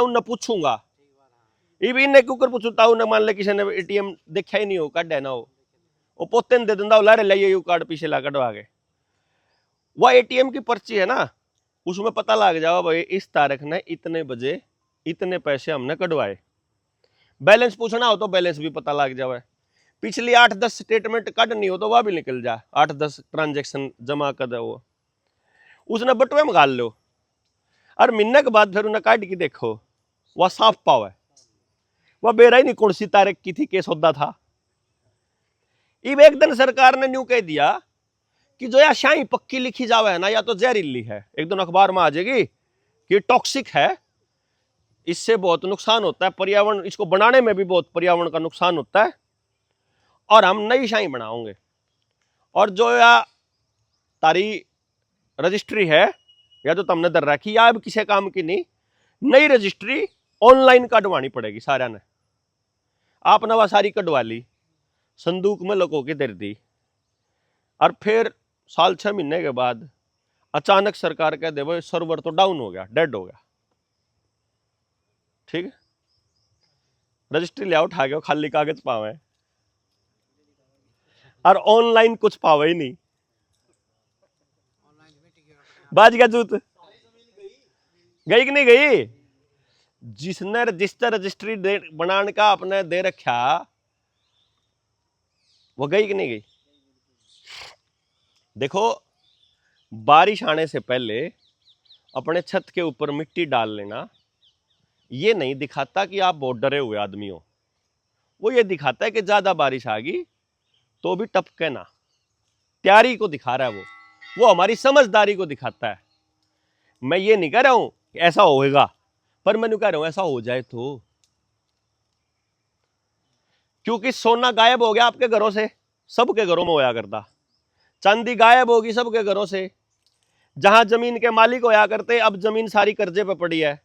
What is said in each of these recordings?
उन्हें पूछूंगा, इन्हें क्यों कर पूछता उन्हें, मान ले किसी ने एटीएम देखा ही नहीं हो, कढ़ ना हो, वो पोते दे दिंदा, लारे ले यू कार्ड पीछे ला कढ़वा के। वह एटीएम की पर्ची है ना, उसमें पता लग जाओ भाई इस तारीख ने इतने बजे इतने पैसे हमने कढ़वाए। बैलेंस पूछना हो तो बैलेंस भी पता लग जाए, पिछली 8-10 स्टेटमेंट काटनी हो तो वह भी निकल जाए, 8-10 ट्रांजेक्शन जमा कर दो, वो उसने बटुए में गाल लो, और महीने के बाद फिर उन्हें काट के देखो, वह साफ पाव है, वह बेरा ही नहीं कौन सी तारीख की थी, के सौदा था। इब एक दिन सरकार ने न्यू कह दिया कि जो या शाही पक्की लिखी जावे है ना, या तो जहरीली है, एक दिन अखबार में आ जाएगी कि टॉक्सिक है, इससे बहुत नुकसान होता है पर्यावरण, इसको बनाने में भी बहुत पर्यावरण का नुकसान होता है, और हम नई शाही बनाओगे। और जो या तारी रजिस्ट्री है या तो तुमने दर रखी या अब किसी काम की नहीं, नई रजिस्ट्री ऑनलाइन कटवानी पड़ेगी सारा ने। आपने वह सारी कटवा ली, संदूक में लको के दे दी, और फिर साल 6 महीने के बाद अचानक सरकार कह दे भाई सर्वर तो डाउन हो गया, डेड हो गया, ठीक है, रजिस्ट्री ले उठा गया, खाली कागज पावे और ऑनलाइन कुछ पावे ही नहीं, बाज गया जूत, गई कि नहीं गई। जिसने रजिस्टर रजिस्ट्री बनाने का अपने दे रखा, वो गई कि नहीं गई। देखो, बारिश आने से पहले अपने छत के ऊपर मिट्टी डाल लेना ये नहीं दिखाता कि आप बहुत डरे हुए आदमी हो, वो ये दिखाता है कि ज्यादा बारिश आ गई तो भी टपके ना, तैयारी को दिखा रहा है, वो हमारी समझदारी को दिखाता है। मैं ये नहीं कह रहा हूं कि ऐसा होगा, पर मैं कह रहा हूं ऐसा हो जाए तो, क्योंकि सोना गायब हो गया आपके घरों से, सबके घरों में होया करता, चांदी गायब होगी सबके घरों से, जहां जमीन के मालिक होया करते अब जमीन सारी कर्जे पे पड़ी है,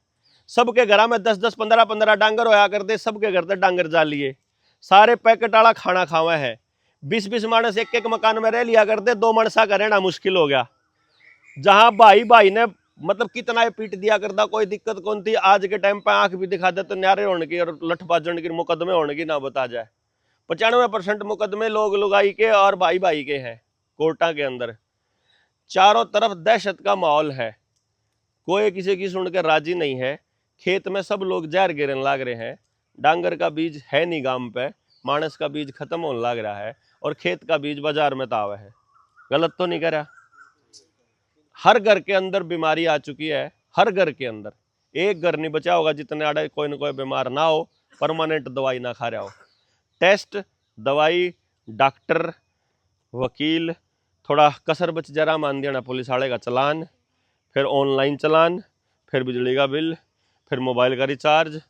सबके घर में 10-10 15-15 डांगर होया करते, सबके घर से डांगर जा लिए, सारे पैकेट वाला खाना खावा है, 20-20 मानस एक मकान में रह लिया करते, 2 मानसा का रहना मुश्किल हो गया, जहां भाई भाई ने मतलब कितना पीट दिया करता, कोई दिक्कत कौन थी। आज के टाइम पे आंख भी दिखा दे तो न्यारे होने की और लठ बाजन की मुकदमे होने की ना बता जाए। 95% मुकदमे लोग लुगाई के और भाई भाई के हैं कोर्टा के अंदर। चारों तरफ दहशत का माहौल है, कोई किसी की सुनकर राजी नहीं है, खेत में सब लोग जहर गिरने लग रहे हैं, डांगर का बीज है नहीं गांव पे, मानस का बीज खत्म होने लग रहा है और खेत का बीज बाजार में तावा है। गलत तो नहीं करा। हर घर के अंदर बीमारी आ चुकी है, हर घर के अंदर एक घर नहीं बचा होगा जितने आड़े कोई ना कोई बीमार ना हो, परमानेंट दवाई ना खा रहा हो। टेस्ट, दवाई, डॉक्टर, वकील, थोड़ा कसर बच जरा मान देना पुलिस वाले का चलान, फिर ऑनलाइन चलान, फिर बिजली का बिल, फिर मोबाइल का रिचार्ज,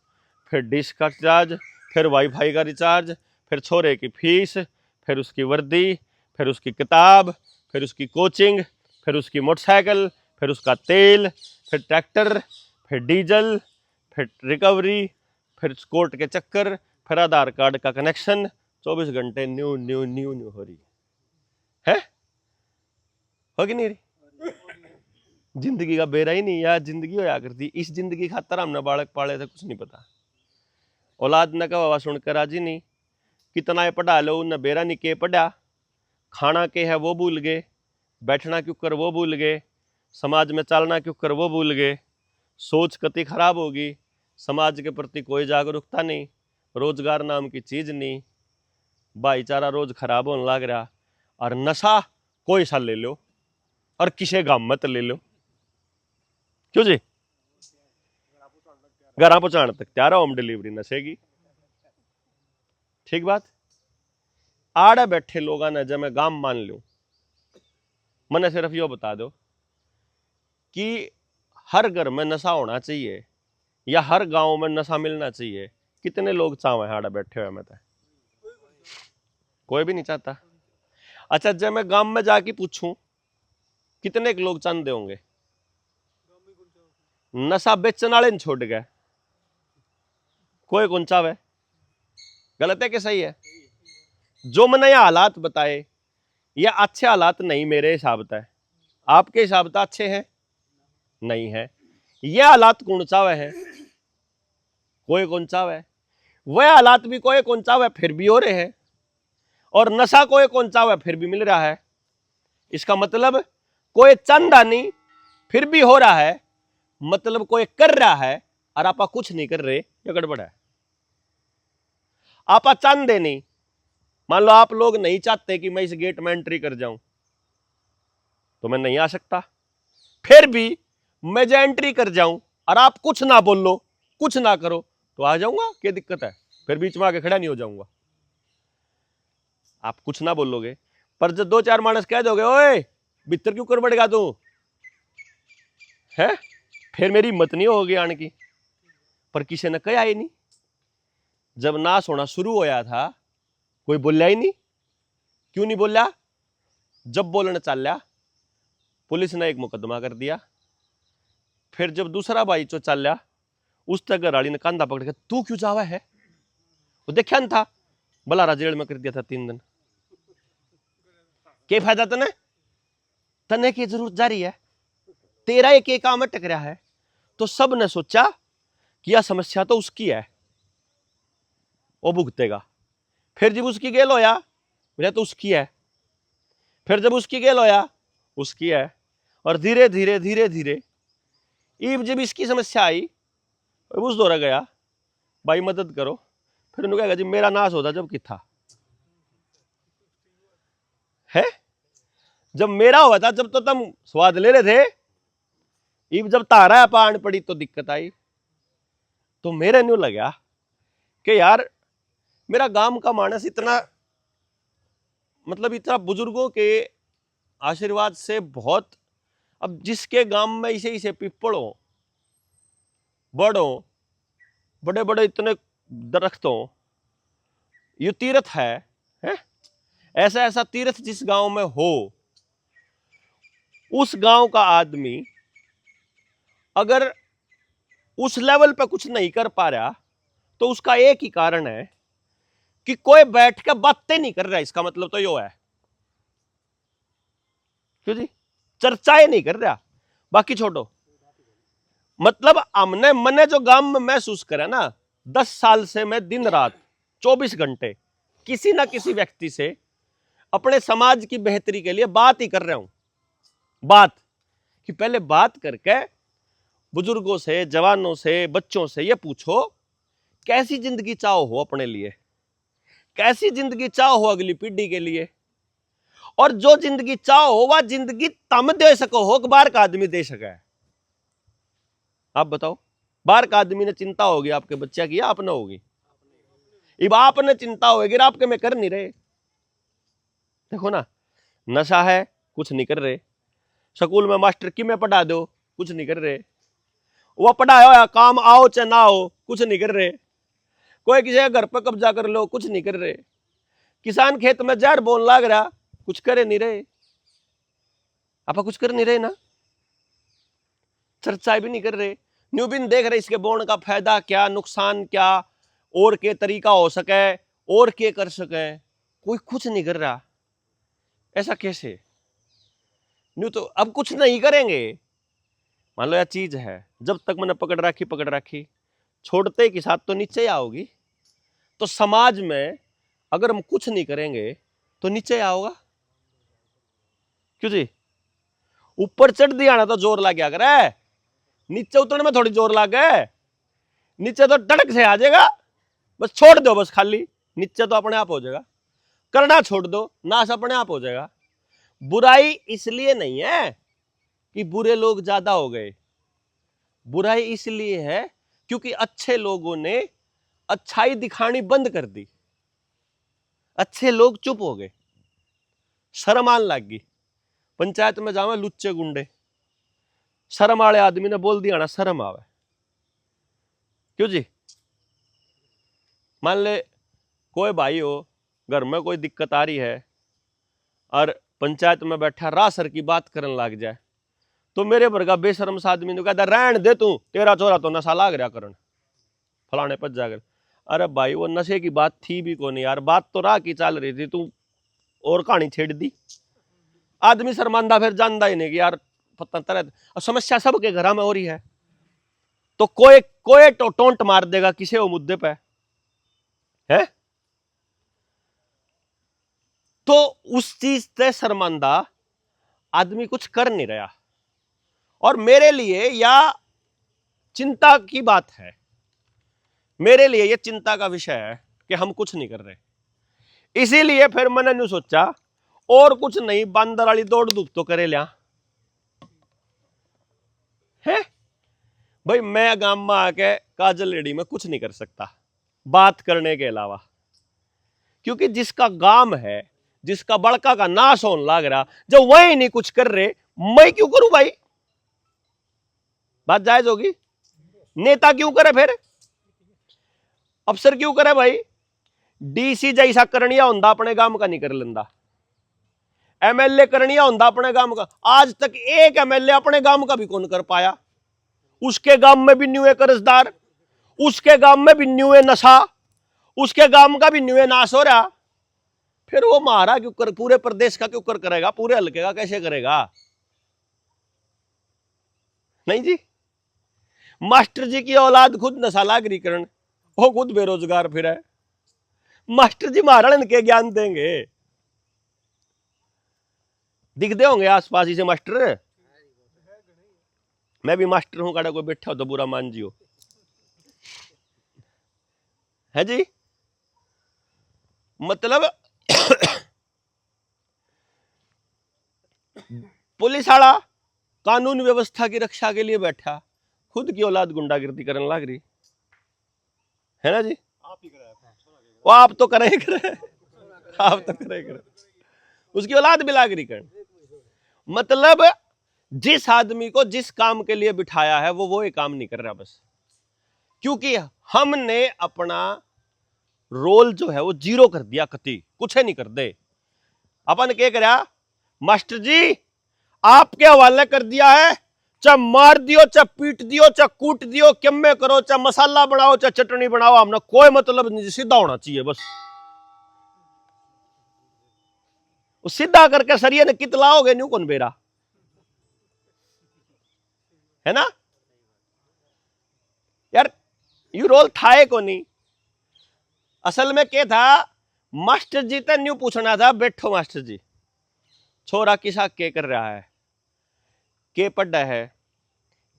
फिर डिश का रिचार्ज, फिर वाईफाई का रिचार्ज, फिर छोरे की फीस, फिर उसकी वर्दी, फिर उसकी किताब, फिर उसकी कोचिंग, फिर उसकी मोटरसाइकिल, फिर उसका तेल, फिर ट्रैक्टर, फिर डीजल, फिर रिकवरी, फिर कोर्ट के चक्कर, फिर आधार कार्ड का कनेक्शन, 24 घंटे न्यू न्यू न्यू न्यू हो रही है, हो कि नहीं रही। जिंदगी का बेरा ही नहीं यार, जिंदगी होया करती, इस जिंदगी खातर हमने बालक पाले थे, कुछ नहीं पता। औलाद ने कहा सुनकर राजी नहीं, कितना ये पढ़ा लो, उन्हें बेरा नहीं के पढ़ा, खाना के है वो भूल गए, बैठना क्यों कर वो भूल गए, समाज में चलना क्यों कर वो भूल गए, सोच कति खराब होगी, समाज के प्रति कोई जागरूकता नहीं, रोजगार नाम की चीज नहीं, भाईचारा रोज खराब होने लग रहा, और नशा कोई सा ले लो और किसी गांव मत ले लो, क्यों जी, घर पहुंचाने तक तैयार होम डिलीवरी नशे की। ठीक बात। आड़े बैठे लोगों ने जब मैं गांव मान लूं, मैंने सिर्फ यो बता दो कि हर घर में नशा होना चाहिए या हर गांव में नशा मिलना चाहिए, कितने लोग चाहे आड़े बैठे हुए में तो कोई भी नहीं चाहता। अच्छा, जब मैं गांव में जाके पूछूं कितने लोग चाहते होंगे, नशा बेचने वाले छोड़ गए, कोई कौन चाहे। गलत है कि सही है? जो मैंने ये हालात बताए ये अच्छे हालात नहीं मेरे हिसाब से, आपके हिसाब से अच्छे हैं नहीं है, ये हालात कौन चाहे हैं? कोई कौन चावे, वह हालात भी कोई कौन चावे फिर भी हो रहे हैं, और नशा कोई कौन चावे फिर भी मिल रहा है। इसका मतलब कोई चंदा नहीं फिर भी हो रहा है, मतलब कोई कर रहा है और आपा कुछ नहीं कर रहे, ये गड़बड़ है। आपा चांदे नहीं, मान लो आप लोग नहीं चाहते कि मैं इस गेट में एंट्री कर जाऊं, तो मैं नहीं आ सकता, फिर भी मैं जो एंट्री कर जाऊं और आप कुछ ना बोलो, कुछ ना करो, तो आ जाऊंगा, क्या दिक्कत है? फिर बीच में आके खड़ा नहीं हो जाऊंगा। आप कुछ ना बोलोगे, पर जब दो चार मानस कह दोगे ओए भीतर क्यों कर बढ़ेगा तू है, फिर मेरी हिम्मत नहीं होगी आने की। पर किसी ने कहा ही नहीं, जब नाश होना शुरू होया था कोई बोलिया ही नहीं। क्यों नहीं बोलिया? जब बोलने चल लिया पुलिस ने एक मुकदमा कर दिया, फिर जब दूसरा भाई चो चल लिया उस तक घरवाली ने कंधा पकड़ के तू क्यों जावा है, वो देखा न था बलारा जेल में कर दिया था 3 दिन। क्या फायदा तने, तने की जरूरत जारी है, तेरा एक काम अटक रहा है। तो सब ने सोचा कि यह समस्या तो उसकी है, वो भुगतेगा। फिर जब उसकी गेल होया बोला तो उसकी है, फिर जब उसकी गेल होया उसकी है, और धीरे धीरे धीरे धीरे जब इसकी समस्या आई उस दौरा गया भाई मदद करो, फिर उन्होंने कहा जी मेरा नाश होता जब कि था है, जब मेरा हुआ था जब तो तुम स्वाद ले रहे थे, इब जब तारा पान पड़ी तो दिक्कत आई। तो मेरे न्यू लगा कि यार मेरा गांव का मानस इतना, मतलब इतना बुजुर्गों के आशीर्वाद से बहुत, अब जिसके गांव में इसे इसे पिपड़ हो, बड़ हो, बड़े बड़े इतने दरख्त हो, ये तीर्थ है? ऐसा ऐसा तीर्थ जिस गांव में हो, उस गांव का आदमी अगर उस लेवल पे कुछ नहीं कर पा रहा तो उसका एक ही कारण है कि कोई बैठ के बातें नहीं कर रहा। इसका मतलब तो यो है, क्यों जी, चर्चाएं नहीं कर रहा, बाकी छोड़ो। मतलब हमने मैंने जो गांव में महसूस करा ना, 10 साल से मैं दिन रात 24 घंटे किसी ना किसी व्यक्ति से अपने समाज की बेहतरी के लिए बात ही कर रहा हूं। बात कि पहले बात करके बुजुर्गों से, जवानों से, बच्चों से ये पूछो कैसी जिंदगी चाहो हो अपने लिए, कैसी जिंदगी चाहो हो अगली पीढ़ी के लिए, और जो जिंदगी चाहो वह जिंदगी तम दे सको हो कि बाहर का आदमी दे सके। आप बताओ, बाहर का आदमी ने चिंता होगी आपके बच्चे की या आपने होगी? अब आपने चिंता होगी, आपके में कर नहीं रहे। देखो ना, नशा है कुछ नहीं कर रहे, स्कूल में मास्टर की में पढ़ा दो कुछ नहीं कर रहे, वह पढ़ाया होया काम आओ चाहे ना हो कुछ नहीं कर रहे, कोई किसी के घर पर कब्जा कर लो कुछ नहीं कर रहे, किसान खेत में जड़ बोन लाग रहा कुछ करे नहीं रहे। आप कुछ कर नहीं रहे ना, चर्चा भी नहीं कर रहे, न्यू भी देख रहे इसके बोन का फायदा क्या, नुकसान क्या, और के तरीका हो सके, और के कर सके, कोई कुछ नहीं कर रहा। ऐसा कैसे? न्यू तो अब कुछ नहीं करेंगे। मान लो यह चीज है, जब तक मैंने पकड़ राखी छोड़ते के साथ तो नीचे आओगी। तो समाज में अगर हम कुछ नहीं करेंगे तो नीचे आओगा, क्यों जी? ऊपर चढ़ दिया ना तो जोर लग गया करे, नीचे उतरने में थोड़ी जोर लग गए, नीचे तो धड़क से आ जाएगा। बस छोड़ दो, बस खाली नीचे तो अपने आप हो जाएगा, करना छोड़ दो नाश अपने आप हो जाएगा। बुराई इसलिए नहीं है कि बुरे लोग ज्यादा हो गए, बुराई इसलिए है क्योंकि अच्छे लोगों ने अच्छाई दिखानी बंद कर दी, अच्छे लोग चुप हो गए, शर्म आने लग गई। पंचायत में जावे लुच्चे गुंडे, शर्म वाले आदमी ने बोल दिया ना शर्म आवे, क्यों जी? मान ले कोई भाई हो, घर में कोई दिक्कत आ रही है और पंचायत में बैठा रासर की बात करने लग जाए, तो मेरे वर्गा बेशर्म सा आदमी कहता रहन दे तू, तेरा चोरा तो नशा लाग रहा करन, फलाने पच जाकर। अरे भाई वो नशे की बात थी भी कौन यार, बात तो राह की चल रही थी, तू और कहानी छेड़ दी। आदमी शर्मांदा फिर जानता ही नहीं कि यार पता तरह समस्या सबके घर में हो रही है। तो कोई कोई टोंट मार देगा किसे वो मुद्दे पे है। तो उस चीज से शर्मांदा आदमी कुछ कर नहीं रहा। और मेरे लिए या चिंता की बात है, मेरे लिए यह चिंता का विषय है कि हम कुछ नहीं कर रहे। इसीलिए फिर मैंने नहीं सोचा और कुछ नहीं, बंदर वाली दौड़ धूप तो करे लिया है भाई। मैं गांव में आके काजल रेडी में कुछ नहीं कर सकता बात करने के अलावा, क्योंकि जिसका गांव है, जिसका बड़का का नाश होने लग रहा, जब वही नहीं कुछ कर रहे, मैं क्यों करूं भाई? बात जायज होगी? नेता क्यों करे फिर? अफसर क्यों करे भाई? डीसी जैसा करनिया होंदा अपने गांव का नहीं कर लेंदा, एमएलए करनिया होंदा अपने गांव का। आज तक एक एमएलए अपने गांव का भी कौन कर पाया। उसके गांव में भी न्यू है कर्जदार, उसके गांव में भी न्यू है नशा, उसके गांव का भी न्यू है नाश हो रहा। फिर वो मारा क्यों कर, पूरे प्रदेश का क्यों कर करेगा, पूरे हल्के का कैसे करेगा? नहीं जी। मास्टर जी की औलाद खुद नशा लागरीकरण, वो खुद बेरोजगार फिर है। मास्टर जी महाराण के ज्ञान देंगे? दिखते होंगे आसपास ही से मास्टर। मैं भी मास्टर हूं, काड़ा कोई बैठा हो तो बुरा मान जियो, है जी। मतलब पुलिस वाला कानून व्यवस्था की रक्षा के लिए बैठा, खुद की औलाद गुंडागिर्दी करने लग रही है ना जी। आप ही वो आप तो करे आप तो करे, उसकी औलाद भी लाग रही कर। मतलब जिस आदमी को जिस काम के लिए बिठाया है वो ये काम नहीं कर रहा बस, क्योंकि हमने अपना रोल जो है वो जीरो कर दिया, कति कुछ नहीं कर दे। अपन क्या करा, मास्टर जी आपके हवाले कर दिया है, चाहे मार दियो, चाहे पीट दियो, चाहे कूट दियो, किम्मे करो, चाहे मसाला बनाओ, चाहे चटनी बनाओ, हमने कोई मतलब नहीं, सीधा होना चाहिए बस। सीधा करके सरिये ने कित लाओगे न्यू कौन बेरा, है ना यार। यू रोल था को नहीं। असल में क्या था, मास्टर जी तो न्यू पूछना था, बैठो मास्टर जी, छोरा किसा के कर रहा है, के पढ़ा है,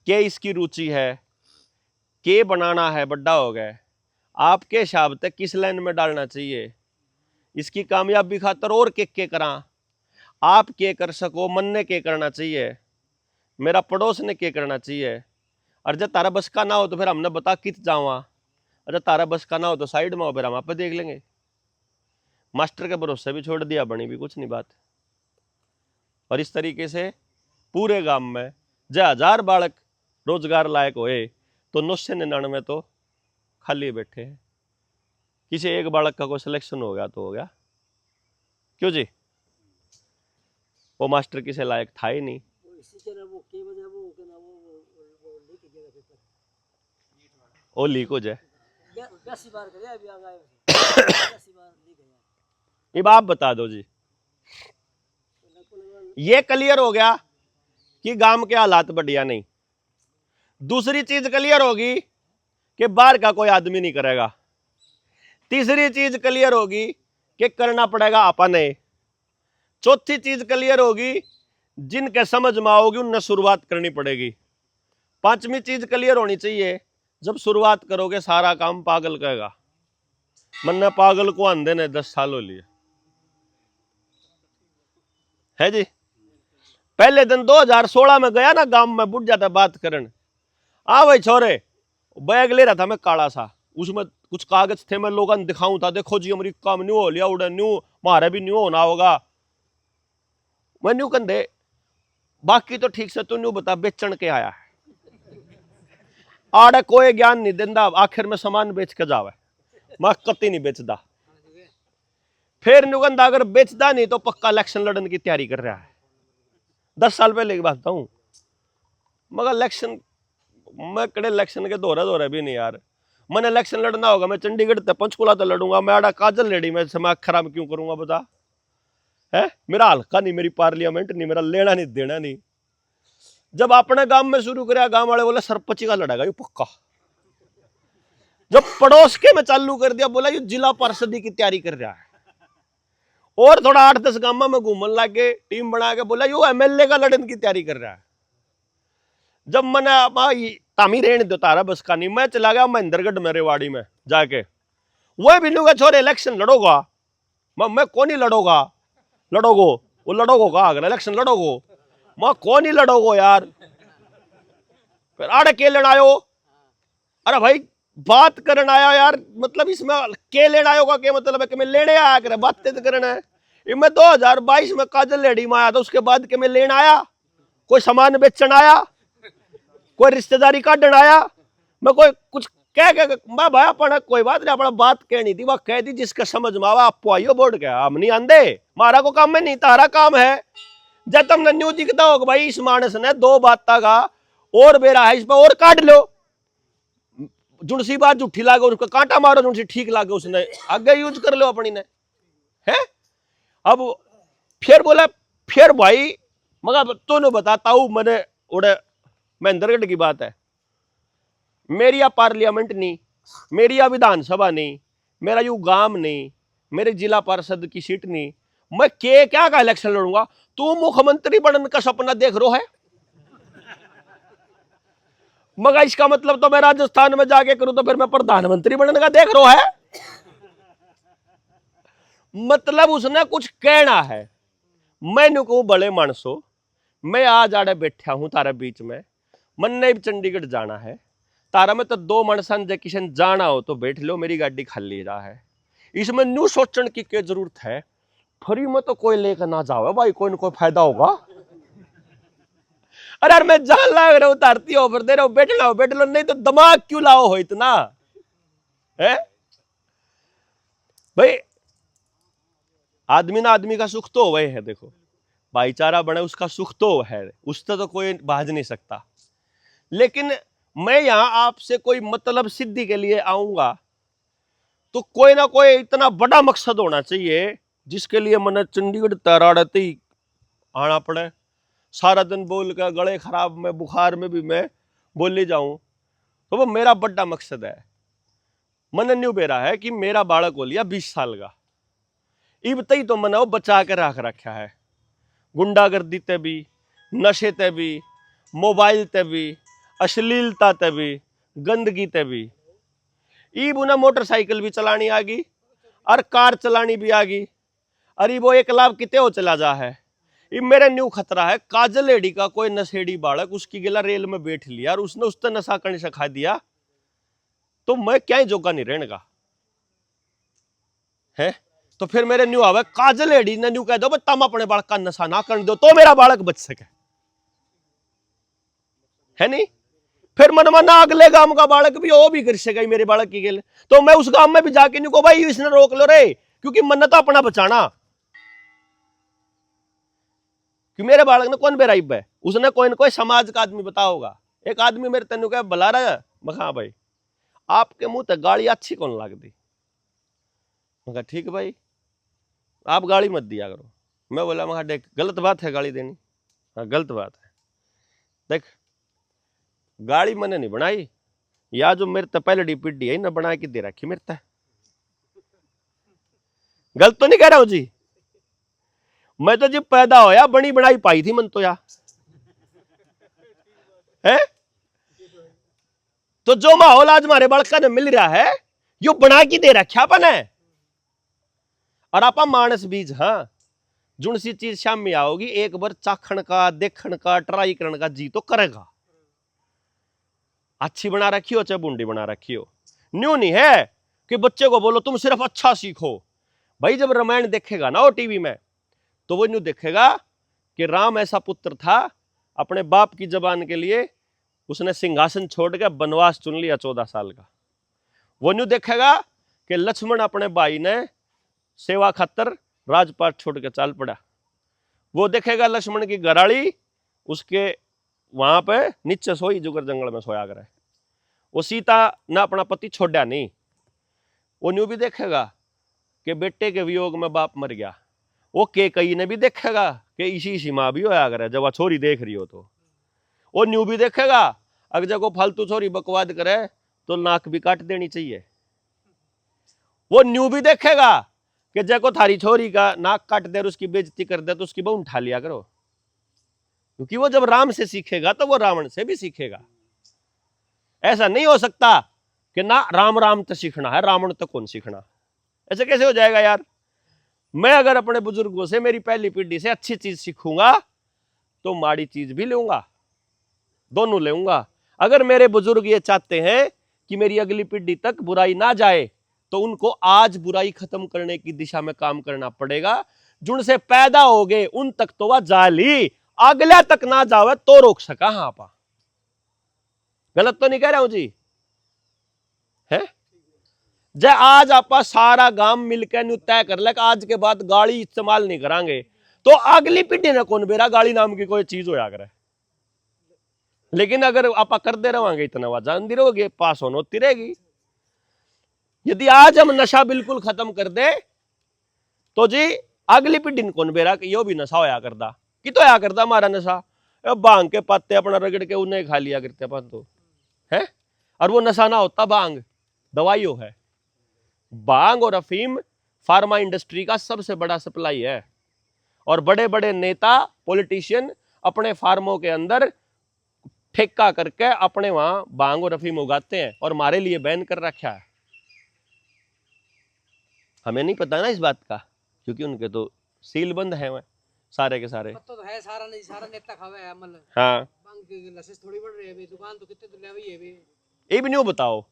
के इसकी रुचि है, के बनाना है, बड्डा हो गए, आपके हिसाब तक किस लाइन में डालना चाहिए, इसकी कामयाबी खातर और के करा, आप के कर सको, मन ने के करना चाहिए, मेरा पड़ोस ने के करना चाहिए। और जब तारा बस का ना हो तो फिर हमने बता कित जावा, और जब तारा बस का ना हो तो साइड में हो, फिर हम आप देख लेंगे। मास्टर के भरोसे भी छोड़ दिया, बनी भी कुछ नहीं बात। और इस तरीके से पूरे गांव में जो 1000 बालक रोजगार लायक होए तो 999 तो खाली बैठे हैं। किसी एक बालक का कोई सिलेक्शन हो गया तो हो गया, क्यों जी? वो मास्टर किसी लायक था ही नहीं। वो लीक हो जाए, अब आप बता दो जी। ये क्लियर हो गया कि गांव के हालात बढ़िया नहीं। दूसरी चीज क्लियर होगी कि बाहर का कोई आदमी नहीं करेगा। तीसरी चीज क्लियर होगी कि करना पड़ेगा अपने। चौथी चीज क्लियर होगी, जिनके समझ में आओगी उनने शुरुआत करनी पड़ेगी। पांचवी चीज क्लियर होनी चाहिए, जब शुरुआत करोगे सारा काम पागल कहेगा, मन्ना पागल को अंधे ने 10 साल हो लिए, है जी। पहले दिन 2016 में गया ना गांव में, बुढ़ जाता बात करन, आ भाई छोरे, बैग ले रहा था मैं काला सा, उसमें कुछ कागज थे, मैं लोगों ने दिखाऊं था, देखो जी अमेरिका में न्यू हो लिया, उड़े न्यू, मारे भी न्यू होना होगा। मैं न्यू कंधे, बाकी तो ठीक से, तू न्यू बता बेचन के आया है, आड़े कोई ज्ञान नहीं देंदा, आखिर में सामान बेच के जावे, मैं कति नहीं बेचदा। फिर न्यू कंधा अगर बेचदा नहीं तो पक्का इलेक्शन लड़ने की तैयारी कर रहा है। 10 साल पहले की बात हूं, मगर इलेक्शन मैं कड़े इलेक्शन के दौरे भी नहीं यार। मैंने इलेक्शन लड़ना होगा, मैं चंडीगढ़ तक पंचकुला तक लड़ूंगा, मैं आड़ा काजल लेडी में मैं खराब क्यों करूंगा बता, है मेरा हल्का नहीं, मेरी पार्लियामेंट नहीं, मेरा लेना नहीं देना नहीं, जब अपने गांव में शुरू कराया, गांव वाले बोले सरपंच का लड़ेगा ये पक्का। जब पड़ोस के में चालू कर दिया, बोला ये जिला परिषद की तैयारी कर रहा है। और थोड़ा 8-10 गांव में घूमने लगे, टीम बना के बोला यो एमएलए का लड़ने की तैयारी कर रहा है। जब मैंने तामी रेण दो तारा बस का नहीं, मैं चला गया महेंद्रगढ़ में रेवाड़ी में जाके, वो भी लोग छोरे इलेक्शन लड़ोगा। मैं कौन ही लड़ोगा, लड़ोगो वो लड़ोगो का अगर इलेक्शन लड़ोगो, मैं कौन ही लड़ोगो यार। फिर आड़े के लेना आयो, अरे भाई बात करना आया यार, मतलब इसमें के लेना आयो का क्या मतलब है कि मैं लेने आया करे, बातें तो करना है। ये मैं 2022 में काजल लेडी में आया था, उसके बाद के मैं लेने आया, कोई सामान बेचन आया, कोई रिश्तेदारी काटन आया, मैं कोई कुछ कह मैं भाई अपना कोई बात नहीं, अपना बात कहनी थी वह कह दी, जिसका समझ में आवा आपको आइयो बोर्ड के, हम नहीं आंदे, मारा को काम में नहीं, तारा काम है। जब तुमने न्यू दिखता हो भाई इस मानस ने 2 बात का और बेरा है, इस पर और काट लो, जुनसी बात झूठी लागे उसको कांटा मारो, जुनसी ठीक लागे उसने आगे यूज कर लो अपनी ने है। अब फिर बोला फिर भाई मगर तो बताता हूं मैंने उड़े महेंद्रगढ़ की बात है, मेरी या पार्लियामेंट नहीं, मेरी या विधानसभा नहीं, मेरा यू गांव नहीं, मेरे जिला परिषद की सीट नहीं, मैं क्या का इलेक्शन लड़ूंगा। तू मुख्यमंत्री बनने का सपना देख रो है, मगर इसका मतलब तो मैं राजस्थान में जाके करूं तो फिर मैं प्रधानमंत्री बनने का देख रो है। मतलब उसने कुछ कहना है। मैंने कहूं बड़े मानसो, मैं आज आड़े बैठा हूं तारे बीच में, मन ने भी चंडीगढ़ जाना है, तारा में तो 2 मनसन जे किशन जाना हो तो बैठ लो, मेरी गाड़ी खाली रहा है, इसमें न्यू सोचने की क्या जरूरत है, फ्री में तो कोई लेकर ना जाओ भाई, कोई ना कोई फायदा होगा। अरे यार मैं जान लाग रहा हूं, उतारती ऑफर दे रहा हूं, बैठ लो, नहीं तो दिमाग क्यों लाओ हो इतना है भाई। आदमी ना आदमी का सुख तो वही है, देखो भाईचारा बने उसका सुख तो है, उससे तो कोई भाज नहीं सकता। लेकिन मैं यहां आपसे कोई मतलब सिद्धि के लिए आऊंगा तो कोई ना कोई इतना बड़ा मकसद होना चाहिए जिसके लिए मैंने चंडीगढ़ तराड़ते ही आना पड़े। सारा दिन बोल कर गले खराब में बुखार में भी मैं बोली जाऊं तो वो मेरा बड़ा मकसद है। मैंने न्यू बेरा है कि मेरा बालक हो लिया 20 साल का, इब तई तो मैंने वो बचा के रख रखा है, गुंडागर्दी ते भी, नशे ते भी, मोबाइल ते भी, अश्लीलता ते भी, गंदगी ते भी। इब उन्हें मोटरसाइकिल भी चलानी आ गई और कार चलानी भी आ गई, अरे वो एक लाभ कितने हो चला जा है। ये मेरे न्यू खतरा है, काजल एडी का कोई नशेड़ी बालक उसकी गिला रेल में बैठ लिया और उसने उससे नशा करने सिखा दिया तो मैं क्या ही जोगा नहीं रहने का है। तो फिर मेरे न्यू आवे काजल एडी ने न्यू कह दो तुम अपने बालक का नशा ना करने दो तो मेरा बालक बच सके, है नहीं। फिर मन माना अगले गांव का बालक भी वो भी कर सके मेरे बालक की गेल, तो मैं उस गांव में भी जाके नहीं को भाई इसने रोक लो रे, क्योंकि मन तो अपना बचाना कि मेरे बालक ने कौन बेराइब है, उसने कोई ना कोई समाज का आदमी बता होगा। एक आदमी मेरे तेन कह बुला रहा है, मैं भाई आपके मुंह तक गाड़ी अच्छी कौन लगती, मैं ठीक भाई आप गाड़ी मत दिया करो। मैं बोला मैं देख गलत बात है गाड़ी देनी, हाँ गलत बात है, देख गाड़ी मैंने नहीं बनाई, या जो मेरे तो पहले पीढ़ी है ना बना के दे रखी मेरे तक, गलत तो नहीं कह रहा हूं जी। मैं तो जब पैदा होया बनी बनाई पाई थी मन तो या है। तो जो माहौल आज हमारे बड़का ने मिल रहा है यो बना के दे रखा अपन है। और आपा मानस बीज, हाँ जुन सी चीज सामने आओगी एक बार चाखण का, देखण का, ट्राई करने का जी तो करेगा। अच्छी बना रखी हो चाहे बूंदी बना रखी हो, न्यू नहीं है कि बच्चे को बोलो तुम सिर्फ अच्छा सीखो। भाई जब रामायण देखेगा ना वो टीवी में तो वो न्यू देखेगा कि राम ऐसा पुत्र था अपने बाप की जबान के लिए उसने सिंहासन छोड़ के वनवास चुन लिया 14 साल का। वो न्यू देखेगा कि लक्ष्मण अपने भाई ने सेवा खातर राजपाट छोड़ के चाल पड़ा। वो देखेगा लक्ष्मण की घराड़ी उसके वहां पे नीचे सोई जुगर जंगल में सोया करे, वो सीता ने अपना पति छोड़ा नहीं। वो न्यू भी देखेगा कि बेटे के वियोग में बाप मर गया। वो के कई ने भी देखेगा कि इसी माँ भी होया करे जब वह छोरी देख रही हो तो। वो न्यू भी देखेगा, अगर जब को फालतू छोरी बकवाद करे तो नाक भी काट देनी चाहिए। वो न्यू भी देखेगा कि जब को थारी छोरी का नाक काट दे और उसकी बेइज्जती कर दे तो उसकी बहु उठा लिया करो, क्योंकि वो जब राम से सीखेगा तो वो रावण से भी सीखेगा। ऐसा नहीं हो सकता कि ना राम राम तो सीखना है, रावण तो कौन सीखना, ऐसे कैसे हो जाएगा यार। मैं अगर अपने बुजुर्गों से, मेरी पहली पीढ़ी से अच्छी चीज सीखूंगा तो माड़ी चीज भी लूंगा, दोनों लूंगा। अगर मेरे बुजुर्ग ये चाहते हैं कि मेरी अगली पीढ़ी तक बुराई ना जाए तो उनको आज बुराई खत्म करने की दिशा में काम करना पड़ेगा। जिनसे पैदा हो गए उन तक तो वह जाली, अगला तक ना जावे तो रोक सका। हाँ आपा गलत तो नहीं कह रहा हूं जी, है जय आज आपा सारा गांव मिलकर तय कर ले आज के बाद गाड़ी इस्तेमाल नहीं करांगे, तो अगली पीढ़ी ने कौन बेरा गाड़ी नाम की कोई चीज होया करे। लेकिन अगर आप करते रहोगे इतना वह जानती रहोगे, पास होती रहेगी। यदि आज हम नशा बिल्कुल खत्म कर दे तो जी अगली पीढ़ी ने कौन बेरा यो भी नशा होया करता, कि तो होया करता हमारा नशा, भांग के पत्ते अपना रगड़ के उन्हें खा लिया करते अपन तो है। और वो नशा ना होता, भांग दवाइयों है। भांग और अफीम फार्मा इंडस्ट्री का सबसे बड़ा सप्लाई है, और बड़े बड़े नेता पॉलिटिशियन अपने फार्मों के अंदर ठेका करके अपने वहां भांग और अफीम उगाते हैं और हमारे लिए बैन कर रखा है। हमें नहीं पता ना इस बात का, क्योंकि उनके तो सील बंद है वह सारे के सारे। तो है सारा नहीं, सारा नेता खावे है मतलब। हाँ भांग की लाइसेंस थोड़ी बढ़ रही है अभी, दुकान तो कितने तो ले हुई है अभी। ये भी नहीं बताओ,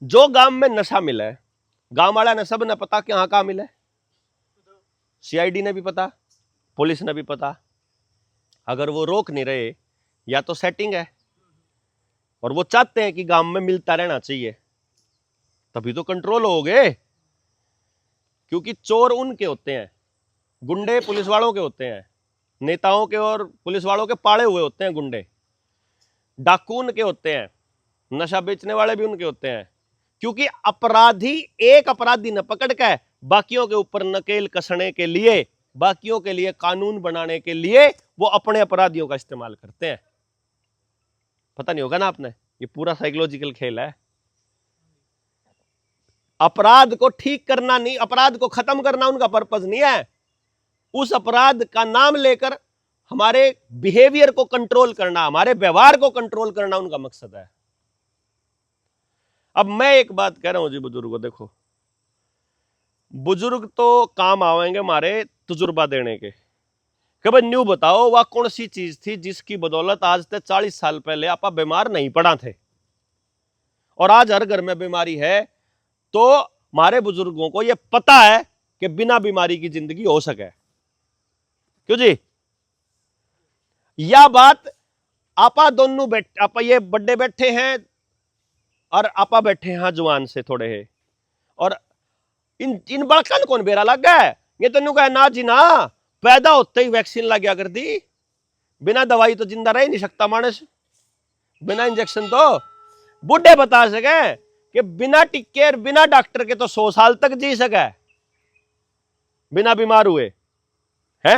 जो गांव में नशा मिला है गांव वाला ने सब ने पता कि हाँ कहाँ मिला है, सीआईडी ने भी पता, पुलिस ने भी पता। अगर वो रोक नहीं रहे या तो सेटिंग है, और वो चाहते हैं कि गांव में मिलता रहना चाहिए, तभी तो कंट्रोल हो गए। क्योंकि चोर उनके होते हैं, गुंडे पुलिस वालों के होते हैं, नेताओं के और पुलिस वालों के पाड़े हुए होते हैं गुंडे, डाकू उनके होते हैं, नशा बेचने वाले भी उनके होते हैं। क्योंकि अपराधी एक अपराधी न पकड़ के बाकियों के ऊपर नकेल कसने के लिए, बाकियों के लिए कानून बनाने के लिए वो अपने अपराधियों का इस्तेमाल करते हैं। पता नहीं होगा ना आपने, ये पूरा साइकोलॉजिकल खेल है। अपराध को ठीक करना नहीं, अपराध को खत्म करना उनका पर्पस नहीं है। उस अपराध का नाम लेकर हमारे बिहेवियर को कंट्रोल करना, हमारे व्यवहार को कंट्रोल करना उनका मकसद है। अब मैं एक बात कह रहा हूं जी बुजुर्गों, देखो बुजुर्ग तो काम आवेंगे हमारे तजुर्बा देने के, कि भाई न्यू बताओ वह कौन सी चीज थी जिसकी बदौलत आज से 40 साल पहले आप बीमार नहीं पड़ा थे, और आज हर घर में बीमारी है। तो हमारे बुजुर्गों को यह पता है कि बिना बीमारी की जिंदगी हो सके, क्यों जी। यह बात आपा दोनों आपा ये बड़े बैठे हैं और आपा बैठे हैं जवान से थोड़े है, और इन बड़कन कौन बेरा लग गया। ये तो कहा ना जी ना, पैदा होते ही वैक्सीन लग गया कर दी, बिना दवाई तो जिंदा रह ही नहीं सकता मानस, बिना इंजेक्शन तो बूढ़े बता सके कि बिना टिक्के और बिना डॉक्टर के तो 100 साल तक जी सके बिना बीमार हुए है।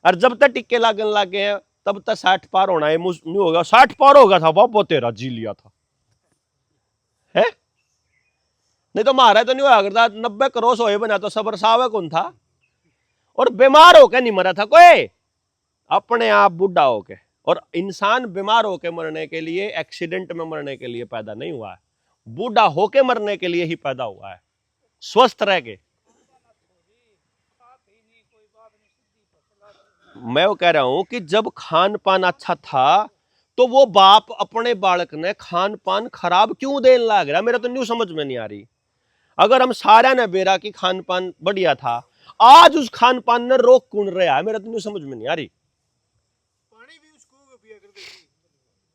और जब तक टिक्के लागन लगे हैं तब तक 60 पार होना है नहीं होगा, 60 पार होगा था बाबा तेरा जी लिया था है। नहीं तो मारा तो नहीं हुआ करता, 90 क्रॉस होए बना तो सबर सावे कौन था, और बीमार होकर नहीं मरा था कोई, अपने आप बूढ़ा होके। और इंसान बीमार होकर मरने के लिए, एक्सीडेंट में मरने के लिए पैदा नहीं हुआ है, बूढ़ा होके मरने के लिए ही पैदा हुआ है, स्वस्थ रह के। मैं वो कह रहा हूं कि जब खान पान अच्छा था तो वो बाप अपने बालक ने खान पान खराब क्यों देने लग रहा, मेरा तो न्यू समझ में नहीं आ रही। अगर हम सारा ने बेरा की खान पान बढ़िया था, आज उस खान पान ने रोक कौन रहा है, मेरा तो न्यू समझ में नहीं आ रही। पानी भी उसको पिया करते,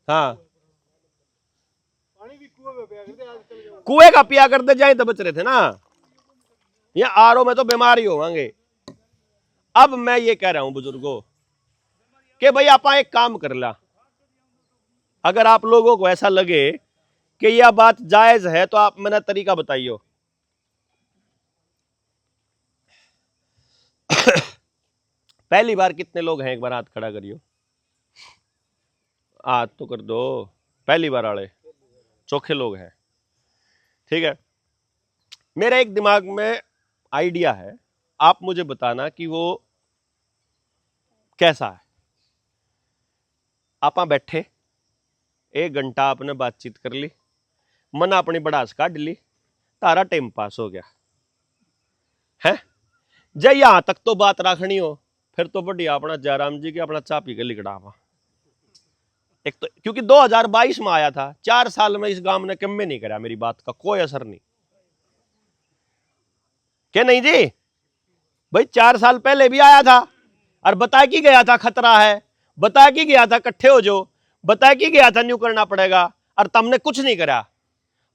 हाँ पानी भी कुएं में पिया करते आजकल। कुएं का पिया करते जाए तो बच रहे थे ना, ये आरओ में तो बीमार ही होंगे। अब मैं ये कह रहा हूं बुजुर्गों कि भाई आप एक काम कर ला, अगर आप लोगों को ऐसा लगे कि यह बात जायज है तो आप मैंने तरीका बताइयो। पहली बार कितने लोग हैं, एक बार हाथ खड़ा करियो। आज तो कर दो, पहली बार वाले चोखे लोग हैं। ठीक है, मेरे एक दिमाग में आइडिया है, आप मुझे बताना कि वो कैसा है। आप बैठे 1 घंटा आपने बातचीत कर ली, मन अपनी बड़ास काट ली, तारा टाइम पास हो गया है। जय यहां तक तो बात रखनी हो, फिर तो बढ़िया अपना जयराम जी के अपना चा पी के लिखड़ा हुआ। एक तो क्योंकि 2022 में आया था, 4 साल में इस गांव ने कम में नहीं करा, मेरी बात का कोई असर नहीं। क्या नहीं जी भाई, 4 साल पहले भी आया था और बता कि गया था खतरा है, बता कि गया था इकट्ठे हो जो, बता कि गया था न्यू करना पड़ेगा, और तुमने कुछ नहीं करा।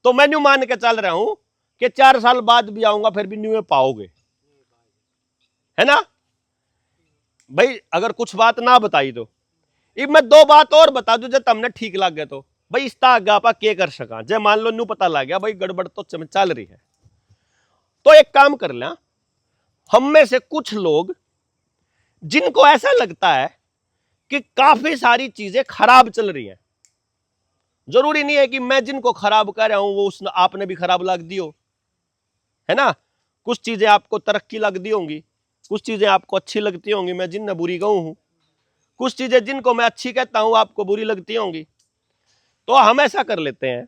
तो मैं न्यू मान के चल रहा हूं कि 4 साल बाद भी आऊंगा फिर भी न्यू में पाओगे, है ना भाई। अगर कुछ बात ना बताई तो अब मैं 2 बात और बता दूं जो तुमने ठीक लग गया तो भाई इसका आगे आप क्या कर सका। जय मान लो न्यू पता लग गया भाई गड़बड़ तो चल रही है, तो एक काम कर लें, हम में से कुछ लोग जिनको ऐसा लगता है कि काफी सारी चीजें खराब चल रही हैं, जरूरी नहीं है कि मैं जिनको खराब कर रहा हूं वो उस आपने भी खराब लग दी हो, है ना। कुछ चीजें आपको तरक्की लग दी होंगी, कुछ चीजें आपको अच्छी लगती होंगी, मैं जिन बुरी कहूं हूं, कुछ चीजें जिनको मैं अच्छी कहता हूं आपको बुरी लगती होंगी। तो हम ऐसा कर लेते हैं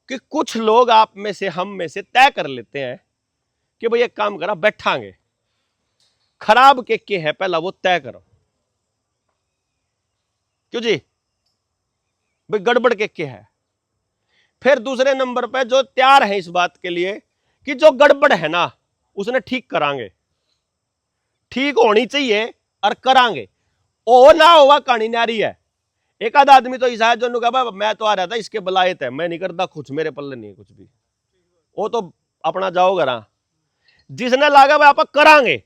कि कुछ लोग आप में से हम में से तय कर लेते हैं कि भाई एक काम करा, बैठांगे खराब के है पहला वो तय करो। क्यों जी भाई गड़बड़ के है। फिर दूसरे नंबर पे जो तैयार है इस बात के लिए कि जो गड़बड़ है ना उसने ठीक करांगे, ठीक होनी चाहिए और करांगे। ओ ना होगा कहानी नारी है। एक आध आदमी तो ऐसा है जो कहा मैं तो आ रहा था इसके बलायत है, मैं नहीं करता कुछ, मेरे पल्ले नहीं है कुछ भी, वो तो अपना जाओ घरा। जिसने लागा भाई आप करांगे,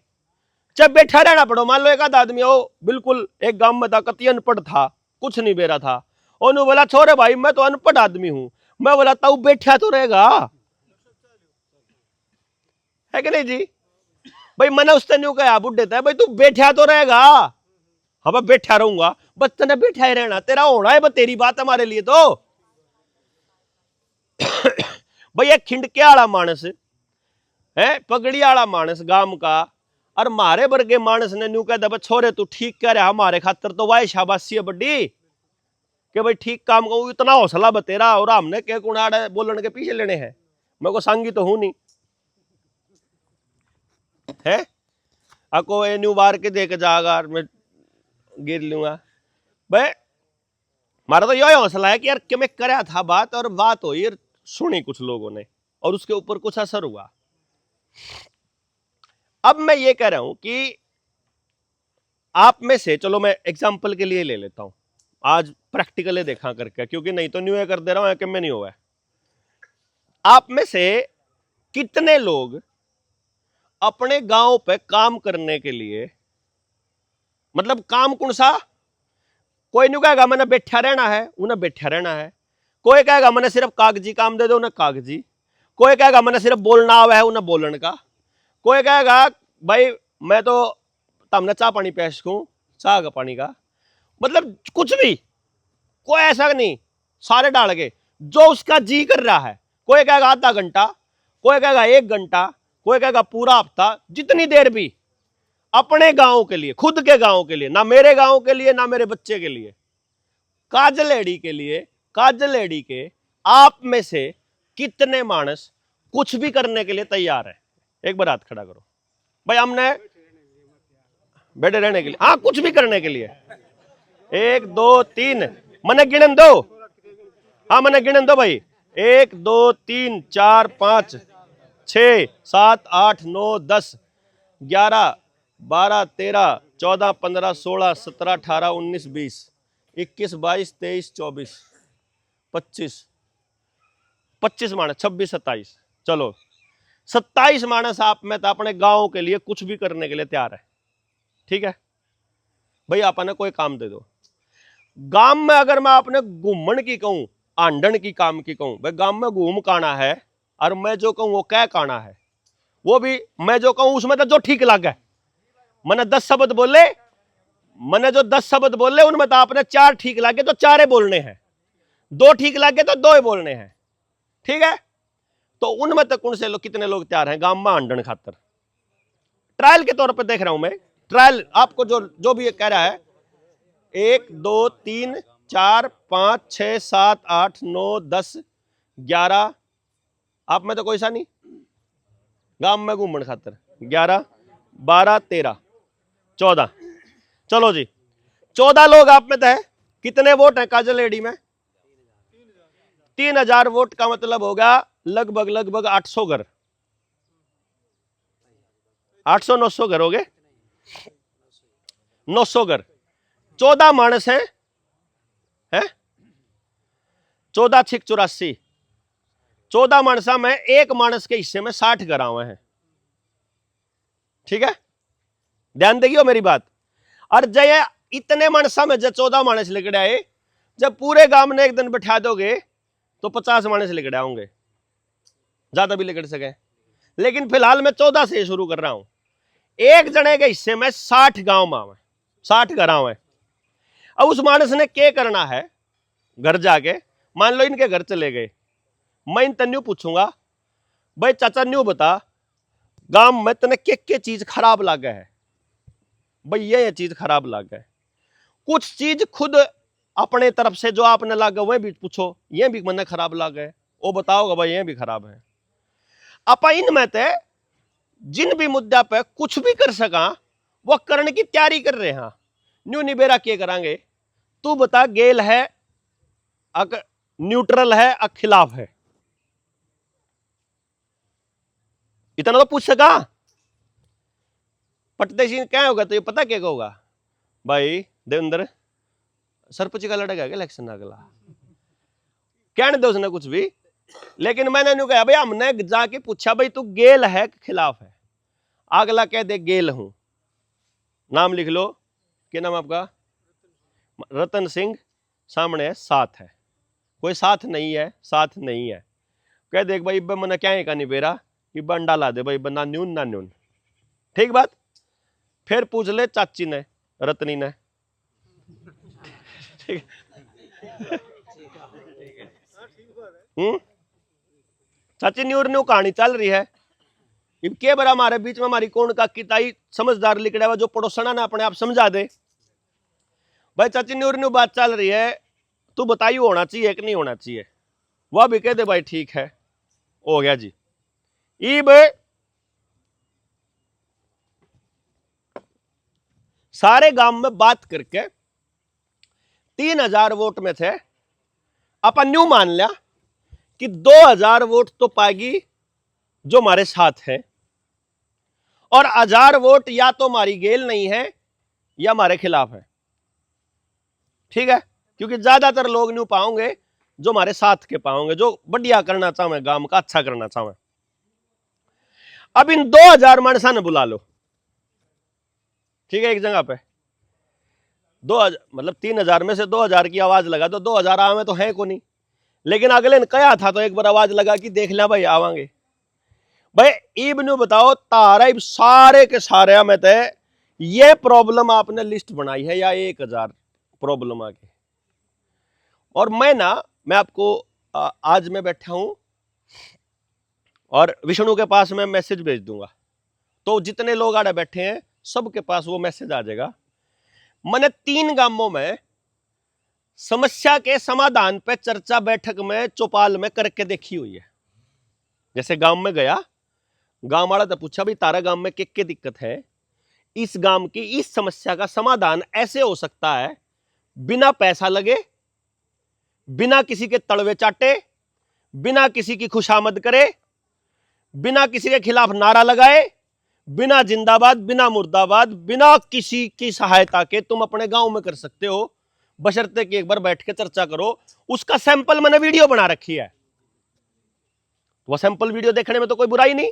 चाहे बैठा रहना पड़ो। मान लो एक आध आदमी हो बिल्कुल एक गांव में था, कति अनपढ़ था, कुछ नहीं बेरा था, उन्होंने बोला छोरे भाई मैं तो अनपढ़ आदमी हूं, मैं बोला तू बैठा तो रहेगा, है कि नहीं जी भाई। मैंने उससे नहीं कहा बुढ़े था भाई तू बैठा तो रहेगा, हाँ मैं बैठा रहूंगा, बस तेने बैठा ही रहना, तेरा होना है बस तेरी बात हमारे लिए। तो भाई एक खिंडके वाला मानस है, पगड़ी वाला मानस गांव का, और मारे वर्गे मानस ने न्यू कह दे छोरे तू ठीक कह रहा, हमारे खातर तो वाह शाबाशी है बड्डी कि भाई ठीक काम कहूं, इतना हौसला बतेरा, और हमने के कुणाड़े बोलने के पीछे लेने हैं, मैं को सांगी तो हूं नहीं है। आपको ए न्यू बार के देख जागा मैं गिर लूंगा भाई। हमारा तो यही हौसला है कि यार कि मैं कराया था बात, और बात हुई और सुनी कुछ लोगों ने और उसके ऊपर कुछ असर हुआ। अब मैं ये कह रहा हूं कि आप में से, चलो मैं एग्जांपल के लिए ले लेता हूं, आज प्रैक्टिकली देखा करके, क्योंकि नहीं तो न्यू कर दे रहा हूं कि मैं नहीं हुआ है। आप में से कितने लोग अपने गांव पे काम करने के लिए, मतलब काम कौन सा, कोई नहीं कहेगा मैंने बैठा रहना है, उन्हें बैठा रहना है। कोई कहेगा मैंने सिर्फ कागजी काम दे दो, उन्हें कागजी। कोई कहेगा मैंने सिर्फ बोलना आवा है, उन्हें बोलने का। कोई कहेगा भाई मैं तो तमने चाह पानी पेश सकूं, चाह का पानी का, मतलब कुछ भी, कोई ऐसा नहीं, सारे डाल के जो उसका जी कर रहा है। कोई कहेगा आधा घंटा, कोई कहेगा 1 घंटा, कोई कहेगा पूरा हफ्ता, जितनी देर भी अपने गांव के लिए, खुद के गांव के लिए, ना मेरे गांव के लिए ना मेरे बच्चे के लिए, काजलेड़ी के लिए। काजलेड़ी के आप में से कितने मानस कुछ भी करने के लिए तैयार है? एक बार हाथ खड़ा करो भाई। हमने बैठे रहने के लिए, हाँ कुछ भी करने के लिए। 1 2 3 मने गिनन दो, हाँ मने गिनन दो भाई। 1 2 3 4 5 6 7 8 9 10 11 12 13 14 15 16 17 18 19 20 21 22 23 24 25 25 मानस, 26 27, चलो 27 मानस आप में तो अपने गांव के लिए कुछ भी करने के लिए तैयार है। ठीक है भाई, आपने कोई काम दे दो। गांव में अगर मैं अपने घूमन की कहूं, आंडन की काम की कहूं, भाई गांव में घूम काना है, और मैं जो कहूं वो कह काना है, वो भी मैं जो कहूं उसमें तो जो ठीक लगे। मैंने 10 शब्द बोले, मैंने जो 10 शब्द बोले उनमें तो आपने 4 ठीक लागे तो 4 बोलने हैं, 2 ठीक लागे तो 2 बोलने हैं, ठीक है। तो उनमें तक कौन से लोग, कितने लोग तैयार हैं गांव में आंडन खातर? ट्रायल के तौर पर देख रहा हूं मैं, ट्रायल आपको जो भी कह रहा है 1 2 3 4 5 6 7 8 9 10 11, आप में तो कोई सा नहीं गांव में घूमन खातर, 11 12 13 14, चलो जी 14 लोग आप में तो है। कितने वोट है काजल एडी में? 3000 वोट का मतलब होगा लगभग 800 घर, 800-900 घर हो गए, 900 घर। 14 मानस है 14 छिक 84, 14 मानसा में एक मानस के हिस्से में 60 घर आवे हैं, ठीक है, ध्यान देगियो मेरी बात। और जय इतने मानसा में जब 14 मानस लिखड़े आए, जब पूरे गांव ने एक दिन बैठा दोगे तो 50 मानस लिखड़े आऊंगे, ज्यादा भी लिखड़ सके, लेकिन फिलहाल मैं 14 से शुरू कर रहा हूं। एक जने के हिस्से में 60 गांव आवे, 60 घर आवे। अब उस मानस ने क्या करना है, घर जाके मान लो इनके घर चले गए, मैं इन तन्यू पूछूंगा भाई चाचा न्यू बता गांव में तने के चीज खराब लागे है, भाई ये चीज खराब लागे है। कुछ चीज खुद अपने तरफ से जो आपने लागे वह भी पूछो, ये भी मने खराब लागे, वो बताओगे भाई ये भी खराब है। आप इनमें ते जिन भी मुद्दा पे कुछ भी कर सका वो करने की तैयारी कर रहे हैं। न्यू निबेरा क्या करांगे, तू बता गेल है न्यूट्रल है खिलाफ है, इतना तो पूछ सका। पटदेशी क्या होगा तो ये पता क्या होगा, भाई देवेंद्र सरपंच का लड़ेगा क्या इलेक्शन अगला, कहने दो उसने कुछ भी। लेकिन मैंने न्यू कहा भाई हमने जाके पूछा भाई तू गेल है खिलाफ है, अगला कह दे गेल हूं, नाम लिख लो, क्या नाम आपका? रतन सिंह, सामने है साथ है, कोई साथ नहीं है, साथ नहीं है, कह देख भाई मैंने क्या है का नहीं बेरा कि बंडा ला दे भाई ना न्यून ना न्यून, ठीक बात। फिर पूछ ले चाची ने रतनी ने, ठीक चाची न्यूर न्यू कहानी चल रही है। अब के बार हमारे बीच में हमारी कौन का किताई समझदार लिखड़ा हुआ जो पड़ोसना ने अपने आप समझा दे, भाई चाची न्यूर न्यू बात चल रही है, तू बताइए होना चाहिए कि नहीं होना चाहिए, वह भी कह दे भाई ठीक है हो गया जी। इब सारे गांव में बात करके 3000 वोट में थे, अपन न्यू मान लिया कि 2000 वोट तो पाएगी जो हमारे साथ है, और 1000 वोट या तो हमारी गेल नहीं है या हमारे खिलाफ है, ठीक है, क्योंकि ज्यादातर लोग न्यू पाओगे जो हमारे साथ के पाओगे, जो बढ़िया करना चाहे गांव का अच्छा करना चाहे। अब इन 2000 मानसा ने बुला लो, ठीक है, एक जगह पे 2000 मतलब 3000 में से 2000 की आवाज लगा तो 2000 आवे तो है को नहीं, लेकिन अगले ने कहा था तो एक बार आवाज लगा कि देख लिया भाई आवांगे। भाई इब न्यू बताओ तारा इब सारे के सारे में थे ये प्रॉब्लम आपने लिस्ट बनाई है या 1000 प्रॉब्लम आके, और मैं आपको आज मैं बैठा हूं और विष्णु के पास मैं मैसेज भेज दूंगा, तो जितने लोग आड़े बैठे हैं सबके पास वो मैसेज आ जाएगा। मैंने 3 गांवों में समस्या के समाधान पे चर्चा बैठक में चौपाल में करके देखी हुई है। जैसे गांव में गया, गांव वाला तो पूछा भाई तारा गांव में क्या दिक्कत है, इस गांव की इस समस्या का समाधान ऐसे हो सकता है बिना पैसा लगे, बिना किसी के तड़वे चाटे, बिना किसी की खुशामद करे, बिना किसी के खिलाफ नारा लगाए, बिना जिंदाबाद बिना मुर्दाबाद, बिना किसी की सहायता के तुम अपने गांव में कर सकते हो, बशर्ते कि एक बार बैठ के चर्चा करो। उसका सैंपल मैंने वीडियो बना रखी है, वो सैंपल वीडियो देखने में तो कोई बुराई नहीं,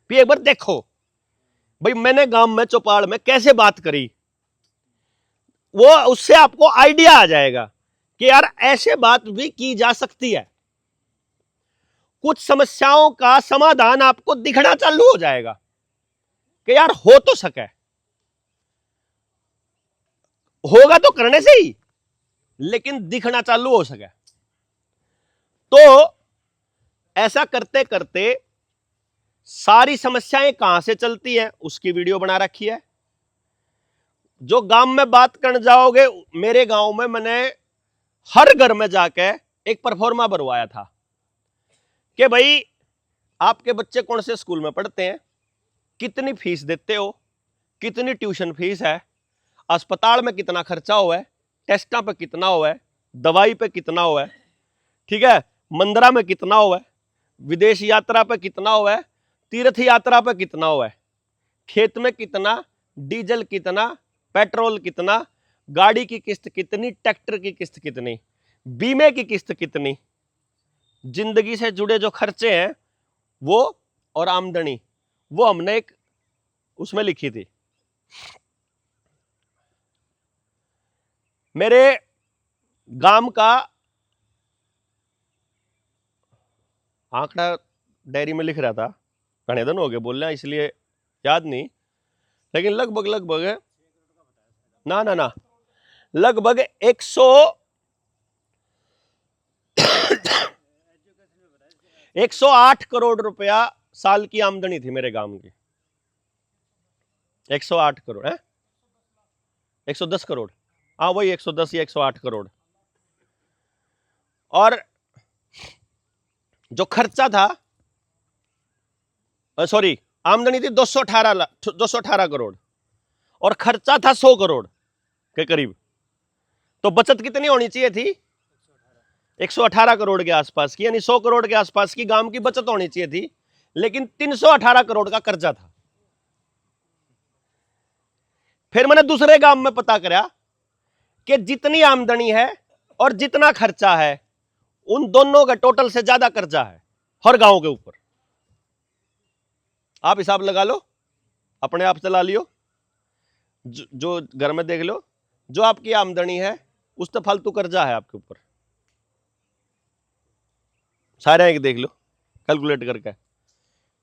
फिर एक बार देखो भाई मैंने गांव में चौपाल में कैसे बात करी, वो उससे आपको आइडिया आ जाएगा कि यार ऐसे बात भी की जा सकती है। कुछ समस्याओं का समाधान आपको दिखना चालू हो जाएगा कि यार हो तो सके। होगा तो करने से ही, लेकिन दिखना चालू हो सके। तो ऐसा करते करते सारी समस्याएं कहां से चलती है उसकी वीडियो बना रखी है। जो गांव में बात करने जाओगे, मेरे गांव में मैंने हर घर में जाके एक परफॉर्मा भरवाया था कि भाई आपके बच्चे कौन से स्कूल में पढ़ते हैं, कितनी फीस देते हो, कितनी ट्यूशन फीस है, अस्पताल में कितना खर्चा हुआ है, टेस्टा पे कितना हुआ है, दवाई पे कितना हुआ है, ठीक है, मंदिरा में कितना हुआ है, विदेश यात्रा पे कितना हुआ है, तीर्थ यात्रा पे कितना हुआ है, खेत में कितना, डीजल कितना, पेट्रोल कितना, गाड़ी की किस्त कितनी, ट्रैक्टर की किस्त कितनी, बीमे की किस्त कितनी, जिंदगी से जुड़े जो खर्चे हैं वो और आमदनी, वो हमने एक उसमें लिखी थी। मेरे गांव का आंकड़ा डायरी में लिख रहा था, घने दिन हो गए बोलना इसलिए याद नहीं, लेकिन लगभग ना ना ना लगभग 108 करोड़ रुपया साल की आमदनी थी मेरे गांव की। 108 करोड़ है, 110 करोड़, हाँ वही 110 या 108 करोड़। और जो खर्चा था, सॉरी, आमदनी थी 218 करोड़ और खर्चा था 100 करोड़ के करीब। तो बचत कितनी होनी चाहिए थी? 118 करोड़ के आसपास की, यानी 100 करोड़ के आसपास की गांव की बचत होनी चाहिए थी, लेकिन 318 करोड़ का कर्जा था। फिर मैंने दूसरे गांव में पता करा कि जितनी आमदनी है और जितना खर्चा है उन दोनों का टोटल से ज्यादा कर्जा है हर गांव के ऊपर। आप हिसाब लगा लो, अपने आप चला लियो, जो घर में देख लो, जो आपकी आमदनी है उस तो फालतू कर्जा है आपके ऊपर, सारे एक देख लो कैलकुलेट करके।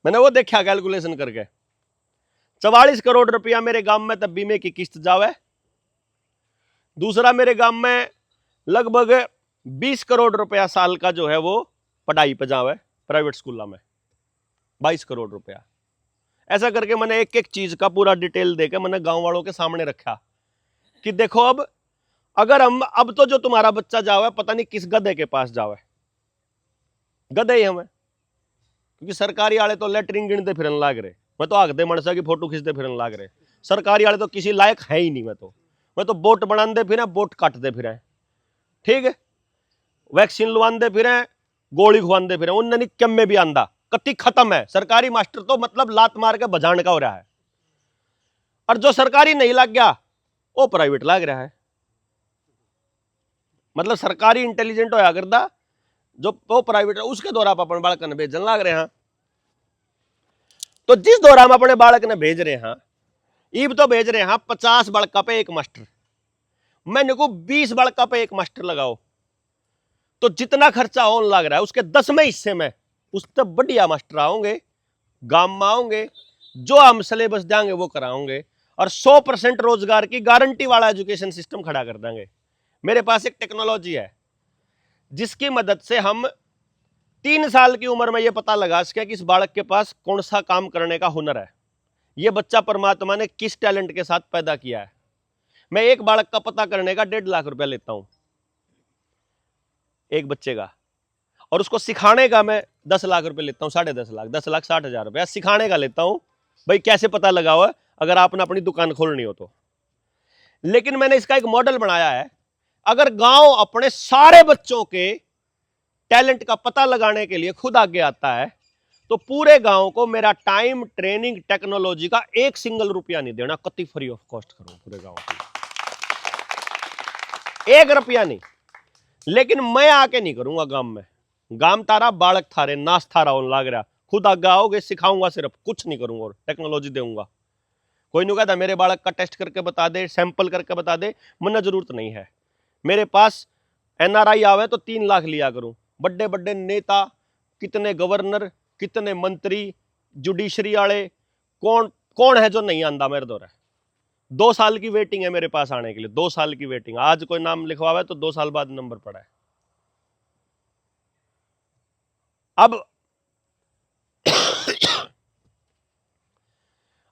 मैंने वो देखा कैलकुलेशन करके, 44 करोड़ रुपया मेरे गांव में तब बीमे की किस्त जावे। दूसरा, मेरे गांव में लगभग 20 करोड़ रुपया साल का जो है वो पढ़ाई पे जावे, प्राइवेट स्कूलों में 22 करोड़ रुपया। ऐसा करके मैंने एक एक चीज का पूरा डिटेल देकर मैंने गांव वालों के सामने रखा कि देखो, अब अगर हम, अब तो जो तुम्हारा बच्चा जावे पता नहीं किस गधे के पास जावे, गधे ही हमें, क्योंकि सरकारी वाले तो लेटरिन गिनते फिरन लाग रहे, मैं तो आखते मनसा की फोटो खींचते फिरन लाग रहे, सरकारी वाले तो किसी लायक है ही नहीं। मैं तो बोट बनाते फिर, बोट काटते फिर, ठीक है, वैक्सीन लवाते फिर, गोली खुआते फिर, उन निक्कम में भी आंदा कति खत्म है। सरकारी मास्टर तो मतलब लात मार के बजाने का हो रहा है, और जो सरकारी नहीं लग गया वो प्राइवेट लग रहा है। मतलब सरकारी इंटेलिजेंट होया करता, जो वो प्राइवेट है उसके द्वारा आप अपने बालक ने भेजने लग रहे हैं। तो जिस दौरान हम अपने बालक ने भेज रहे हैं, ईब तो भेज रहे हैं 50 बालका पे एक मास्टर, मैंने को 20 बालका पे एक मास्टर लगाओ, तो जितना खर्चा होने लग रहा है उसके 10वें हिस्से में उससे बढ़िया मास्टर आओगे, गांव में आओगे, जो हम सिलेबस देंगे वो कराओगे, और 100% रोजगार की गारंटी वाला एजुकेशन सिस्टम खड़ा कर देंगे। मेरे पास एक टेक्नोलॉजी है जिसकी मदद से हम 3 साल की उम्र में यह पता लगा सके कि इस बालक के पास कौन सा काम करने का हुनर है, यह बच्चा परमात्मा ने किस टैलेंट के साथ पैदा किया है। मैं एक बालक का पता करने का 1.5 लाख रुपया लेता हूं एक बच्चे का, और उसको सिखाने का मैं 10 लाख रुपए लेता हूं, 10.5 लाख, 10,60,000 रुपया सिखाने का लेता हूं। भाई कैसे पता लगाओ अगर आपने अपनी दुकान खोलनी हो तो। लेकिन मैंने इसका एक मॉडल बनाया है, अगर गांव अपने सारे बच्चों के टैलेंट का पता लगाने के लिए खुद आगे आता है, तो पूरे गांव को मेरा टाइम, ट्रेनिंग, टेक्नोलॉजी का 1 सिंगल रुपया नहीं देना, कति फ्री ऑफ कॉस्ट करूं पूरे गांव को, 1 रुपया नहीं। लेकिन मैं आके नहीं करूंगा गांव में, गांव तारा, बालक थारे, नाश थारा होने लग रहा, खुद आगे आओगे, सिखाऊंगा, सिर्फ कुछ नहीं करूंगा और टेक्नोलॉजी दूंगा। कोई नहीं कहता मेरे बालक का टेस्ट करके बता दे, सैंपल करके बता दे, मुझे जरूरत नहीं है। मेरे पास एनआरआई आवे तो 3 लाख लिया करूं। बड़े बड़े नेता, कितने गवर्नर, कितने मंत्री, जुडिशरी वाले, कौन कौन है जो नहीं आंदा मेरे दौरे। 2 साल की वेटिंग है मेरे पास आने के लिए, 2 साल की वेटिंग। आज कोई नाम लिखवा हुआ है तो 2 साल बाद नंबर पड़ा है।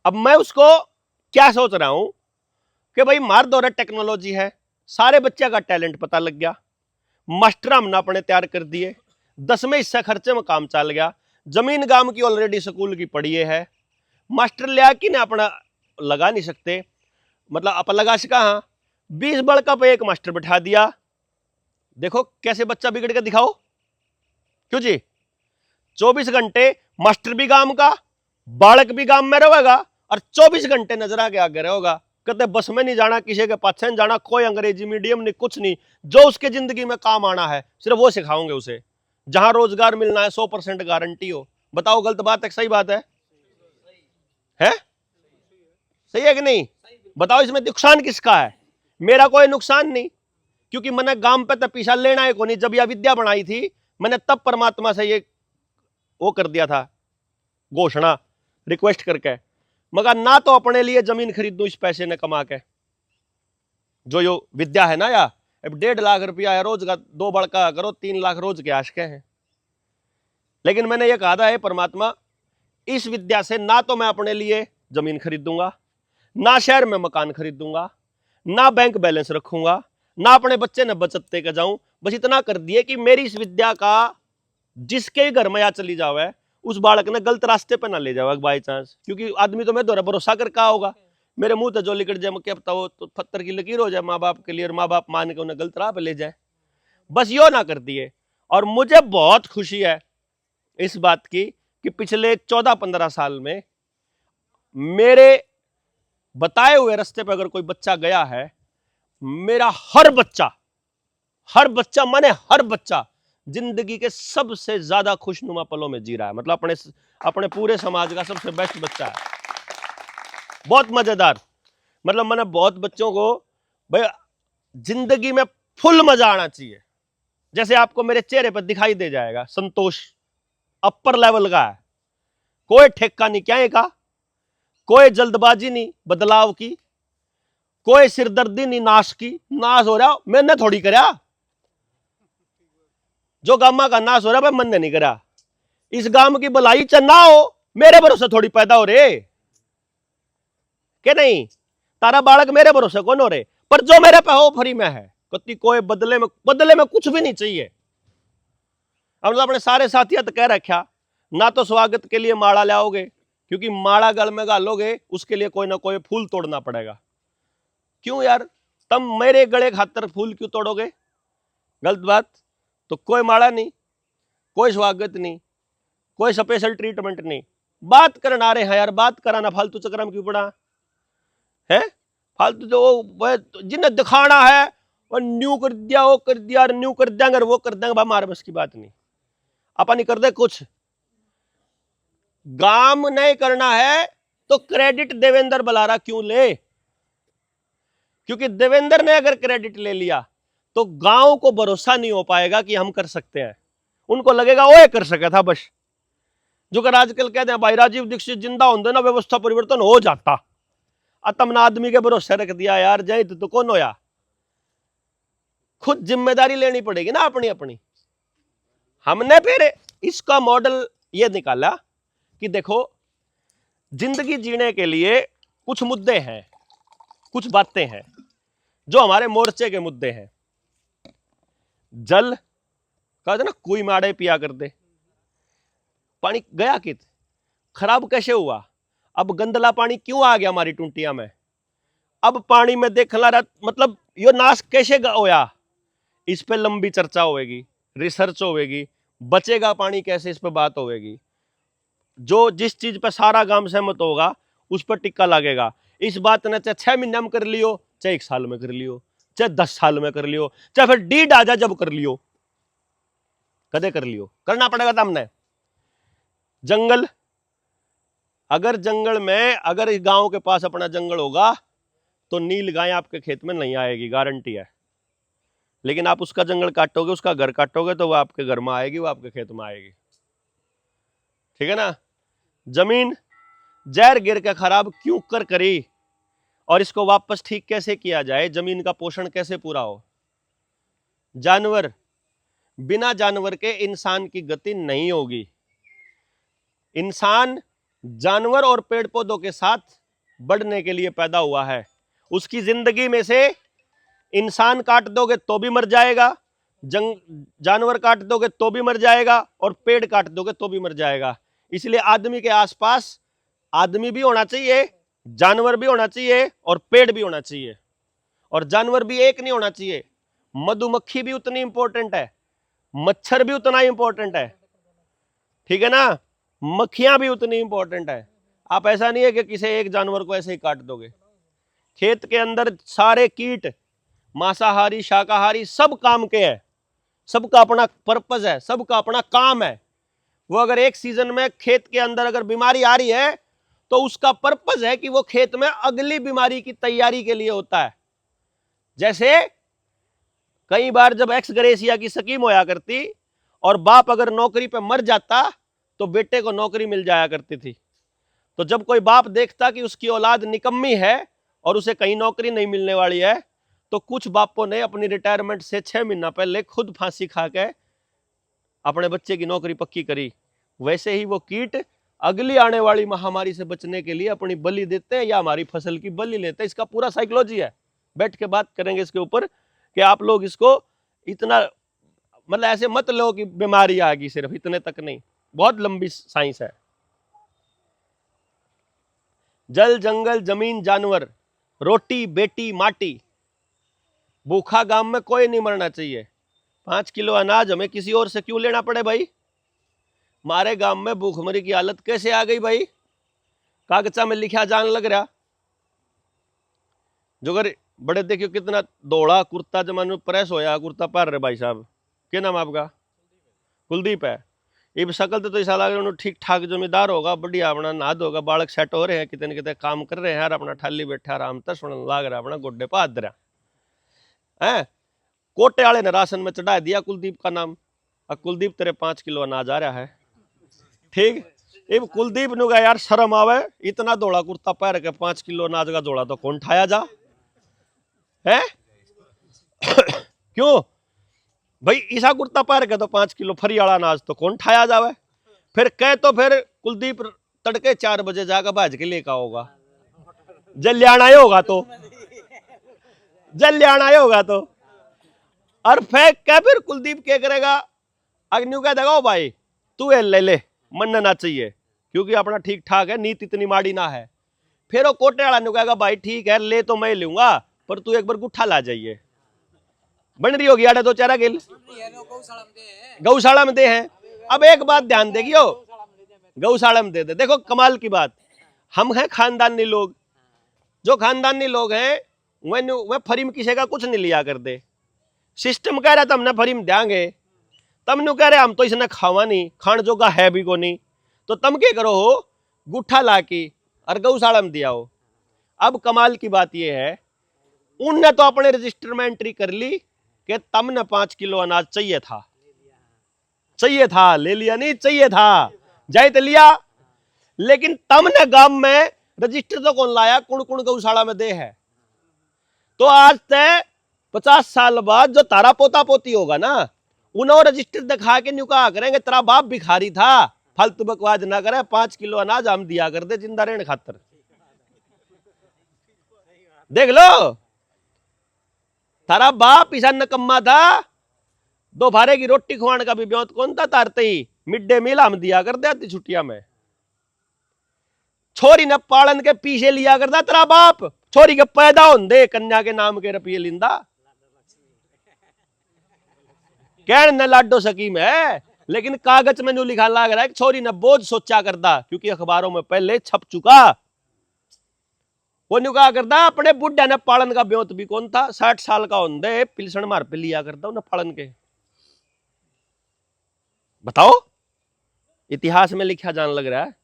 अब मैं उसको क्या सोच रहा हूं कि भाई मार दौरा टेक्नोलॉजी है, सारे बच्चे का टैलेंट पता लग गया, मास्टर हमने अपने तैयार कर दिए, 10वें हिस्से खर्चे में काम चल गया, जमीन गांव की ऑलरेडी स्कूल की पड़ी है, मास्टर लिया कि ना अपना लगा नहीं सकते, मतलब आप लगा सका, हाँ 20 बड़का पे एक मास्टर बैठा दिया। देखो कैसे बच्चा बिगड़ के दिखाओ, क्यों जी? 24 घंटे मास्टर भी गांव का, बालक भी गांव में रहेगा और 24 घंटे नजर आगे आगे रहेगा। कहते बस में नहीं जाना, किसी के पाछे नहीं जाना, कोई अंग्रेजी मीडियम नहीं, कुछ नहीं, जो उसके जिंदगी में काम आना है सिर्फ वो सिखाओगे उसे। जहां रोजगार मिलना है 100% गारंटी हो। बताओ गलत बात है सही बात है? सही है कि नहीं? बताओ इसमें नुकसान किसका है? मेरा कोई नुकसान नहीं, क्योंकि मैंने गांव पे तो पीछा लेना है को नहीं। जब यह विद्या बनाई थी मैंने तब परमात्मा से ये वो कर दिया था घोषणा, रिक्वेस्ट करके, मगर ना तो अपने लिए जमीन खरीदूं इस पैसे ने कमा के, जो यो विद्या है ना, या अब 1.5 लाख रुपया है रोज का, 2 बड़का करो 3 लाख रोज के आशके हैं। लेकिन मैंने ये कहा था, हे परमात्मा, इस विद्या से ना तो मैं अपने लिए जमीन खरीदूंगा, ना शहर में मकान खरीदूंगा, ना बैंक बैलेंस रखूंगा, ना अपने बच्चे ने बचत के जाऊं। बस इतना कर दिए कि मेरी इस विद्या का जिसके घर में या चली जावे उस बालक ने गलत रास्ते पे ना ले जाओ बाई चांस, क्योंकि आदमी तो मैं दोहरा भरोसा कर का होगा, मेरे मुंह तो जो लिकट जाए क्या पता वो तो पत्थर की लकीर हो जाए माँ बाप के लिए, और माँ बाप मान के उन्हें गलत राह पे ले जाए। बस यो ना कर दिए। और मुझे बहुत खुशी है इस बात की कि पिछले 14-15 साल में मेरे बताए हुए रास्ते पे अगर कोई बच्चा गया है, मेरा हर बच्चा माने हर बच्चा जिंदगी के सबसे ज्यादा खुशनुमा पलों में जी रहा है। मतलब अपने पूरे समाज का सबसे बेस्ट बच्चा है, बहुत मजेदार। मतलब मैंने बहुत बच्चों को, भाई जिंदगी में फुल मजा आना चाहिए, जैसे आपको मेरे चेहरे पर दिखाई दे जाएगा, संतोष अपर लेवल का है, कोई ठेका नहीं क्या का, कोई जल्दबाजी नहीं बदलाव की, कोई सिरदर्दी नहीं नाश की। नाश हो रहा मैंने थोड़ी करा, जो गामा का नाश हो रहा है मैंने नहीं करा। इस गांव की भलाई चन्ना हो मेरे भरोसे थोड़ी पैदा हो रे, के नहीं? तारा बालक मेरे भरोसे कौन हो रे, पर जो मेरे पे हो फ्री में है, कति कोई बदले में कुछ भी नहीं चाहिए। अब अपने सारे साथियों तो कह रखा, ना तो स्वागत के लिए माला लाओगे, क्योंकि माला गल में गालोगे उसके लिए कोई ना कोई फूल तोड़ना पड़ेगा। क्यों यार, तुम मेरे गले खातर फूल क्यों तोड़ोगे? गलत बात। तो कोई माला नहीं, कोई स्वागत नहीं, कोई स्पेशल ट्रीटमेंट नहीं। बात करना रहे हैं यार, बात कराना फालतू चक्कर में क्यों पड़ा है? फालतू जो जिन्हें दिखाना है वो न्यू कर दिया, वो कर दिया, न्यू कर देंगे, वो कर देंगे, हमारे बस की बात नहीं। अपन नहीं कर दे कुछ, काम नहीं करना है तो क्रेडिट देवेंद्र बलारा क्यों ले? क्योंकि देवेंद्र ने अगर क्रेडिट ले लिया तो गांव को भरोसा नहीं हो पाएगा कि हम कर सकते हैं, उनको लगेगा वो कर सका था बस। जो कर आजकल कहते हैं भाई राजीव दीक्षित जिंदा होंगे ना व्यवस्था परिवर्तन हो जाता, तुमने आदमी के भरोसे रख दिया यार, जय तो कौन होया? खुद जिम्मेदारी लेनी पड़ेगी ना अपनी अपनी। हमने फिर इसका मॉडल ये निकाला कि देखो जिंदगी जीने के लिए कुछ मुद्दे हैं, कुछ बातें हैं जो हमारे मोर्चे के मुद्दे हैं। जल कहते ना कोई माड़े पिया कर दे, पानी गया कित खराब कैसे हुआ, अब गंदला पानी क्यों आ गया हमारी टूंटिया में, अब पानी में देख ला रहा, मतलब यो नाश कैसे होया, इस पे लंबी चर्चा होगी, रिसर्च होगी, बचेगा पानी कैसे, इस पे बात होगी। जो जिस चीज पे सारा गांव सहमत होगा उस पर टिक्का लगेगा। इस बात ने चाहे 6 महीने में कर लियो, चाहे 1 साल में कर लियो, चाहे 10 साल में कर लियो, चाहे फिर डीड आ जाए जब कर लियो, कदे कर लियो, करना पड़ेगा तुमने। जंगल, अगर जंगल में, अगर इस गांव के पास अपना जंगल होगा तो नील गाय आपके खेत में नहीं आएगी, गारंटी है। लेकिन आप उसका जंगल काटोगे, उसका घर काटोगे तो वो आपके घर में आएगी, वो आपके खेत में आएगी, ठीक है ना? जमीन जहर गिर के खराब क्यों कर करी, और इसको वापस ठीक कैसे किया जाए, जमीन का पोषण कैसे पूरा हो। जानवर, बिना जानवर के इंसान की गति नहीं होगी। इंसान जानवर और पेड़ पौधों के साथ बढ़ने के लिए पैदा हुआ है। उसकी जिंदगी में से इंसान काट दोगे तो भी मर जाएगा, जानवर काट दोगे तो भी मर जाएगा, और पेड़ काट दोगे तो भी मर जाएगा। इसलिए आदमी के आसपास आदमी भी होना चाहिए, जानवर भी होना चाहिए, और पेड़ भी होना चाहिए। और जानवर भी एक नहीं होना चाहिए, मधुमक्खी भी उतनी इंपॉर्टेंट है, मच्छर भी उतना इंपॉर्टेंट है, ठीक है ना, मक्खियां भी उतनी इंपॉर्टेंट है। आप ऐसा नहीं है कि किसी एक जानवर को ऐसे ही काट दोगे। खेत के अंदर सारे कीट, मांसाहारी शाकाहारी, सब काम के हैं, सबका अपना पर्पस है, सबका अपना काम है। वो अगर एक सीजन में खेत के अंदर अगर बीमारी आ रही है तो उसका पर्पस है कि वो खेत में अगली बीमारी की तैयारी के लिए होता है। जैसे कई बार जब एक्स ग्रेसिया की स्कीम होया करती और बाप अगर नौकरी पे मर जाता तो बेटे को नौकरी मिल जाया करती थी। तो जब कोई बाप देखता कि उसकी औलाद निकम्मी है और उसे कहीं नौकरी नहीं मिलने वाली है, तो कुछ बापों ने अपनी रिटायरमेंट से 6 महीना पहले खुद फांसी खा के अपने बच्चे की नौकरी पक्की करी। वैसे ही वो कीट अगली आने वाली महामारी से बचने के लिए अपनी बलि देते हैं या हमारी फसल की बलि लेते हैं। इसका पूरा साइकोलॉजी है, बैठ के बात करेंगे इसके ऊपर कि आप लोग इसको इतना मतलब ऐसे मत लो कि बीमारी आ गई, सिर्फ इतने तक नहीं, बहुत लंबी साइंस है। जल जंगल जमीन जानवर, रोटी बेटी माटी, भूखा गांव में कोई नहीं मरना चाहिए। 5 किलो अनाज हमें किसी और से क्यों लेना पड़े भाई? हमारे गांव में भूखमरी की हालत कैसे आ गई भाई? कागजा में लिखा जान लग रहा। जो अगर बड़े देखियो कितना दौड़ा कुर्ता जमाने प्रेस होया कुर्ता पहन रहे भाई साहब। क्या नाम आपका? कुलदीप है। ये शक्ल तो ऐसा लग रहा है ठीक ठाक जमींदार होगा, बढ़िया अपना नहा धोगा, बालक सेट हो रहे हैं, कितने कितने काम कर रहे हैं यार, अपना ठाली बैठा आराम तक सुनने लग रहा, अपना गोड्डे पर हाथ रहा है। कोटे वाले ने राशन में चढ़ा दिया कुलदीप का नाम। अब कुलदीप तेरे 5 किलो अनाज आ रहा है, ठीक। अब कुलदीप नु का यार शर्म आवे, इतना दौड़ा कुर्ता पहन के 5 किलो अनाज का जोड़ा तो कौन ठाया जा है? क्यों भाई? ईसा कुर्ता पहन के तो 5 किलो फरी वाला अनाज तो कौन ठाया जावे? फिर कह तो फिर कुलदीप तड़के 4 बजे जाकर भाज के लेकर होगा, जल्याण आए होगा तो, जल्याण आए होगा तो, और फेंक के फिर कुलदीप क्या करेगा? अग्नि कह देगा, ओ भाई तू ले ले, मनना चाहिए क्योंकि अपना ठीक ठाक है, नीति इतनी माड़ी ना है। फिर वो कोटे वाला कहेगा, भाई ठीक है ले तो मैं लूंगा, पर तू एक बार गुट्ठा ला जाइए। बन रही होगी आड़े 2-4 गिल, गौशाला में दे हैं। अब एक बात ध्यान देगियो, गौशाला में दे दे। देखो कमाल की बात, हम हैं खानदानी लोग, जो खानदानी लोग हैं वह फरीम किसी का कुछ नहीं लिया कर दे। सिस्टम कह रहा था हमने फरीम देंगे, तम नु कह रहे हम तो इसने खावा नहीं, खान जोगा है भी को नहीं, तो तम क्या करो हो, गुट्ठा ला की और गौशाला में दिया हो। अब कमाल की बात यह है, उनने तो अपने रजिस्टर में एंट्री कर ली कि तमने 5 किलो अनाज चाहिए था, चाहिए था, ले लिया नहीं, चाहिए था जाए तो लिया। लेकिन तमने गांव में रजिस्टर तो कौन लाया, कुण कुण गौशाला में दे है। तो आज तय 50 साल बाद जो तारा पोता पोती होगा ना, उन्होंने रजिस्टर दिखा के न्यू कहा करेंगे तेरा बाप भिखारी था, फालतू बकवास ना करे, 5 किलो अनाज हम दिया कर दे जिंदा रहने खातर। देख लो, तारा बाप ऐसा नकम्मा था, दोपहर की रोटी खुआने का भी ब्योत कौन था तारते ही, मिड डे मील हम दिया कर दे छुट्टियां में। छोरी ने पालन के पीछे लिया करता तेरा बाप, छोरी के पैदा होंदे कन्या के नाम के रुपये लिंदा। कहने लाडो स्कीम है, लेकिन कागज में जो लिखा लग रहा है छोरी ने बोझ सोचा करता, क्योंकि अखबारों में पहले छप चुका। वो न्यू कहा करता अपने बुढ़ा ने पालन का ब्योत भी कौन था, 60 साल का होंदे पिलसन मार पे लिया करता उन्हें पालन के। बताओ, इतिहास में लिखा जान लग रहा है।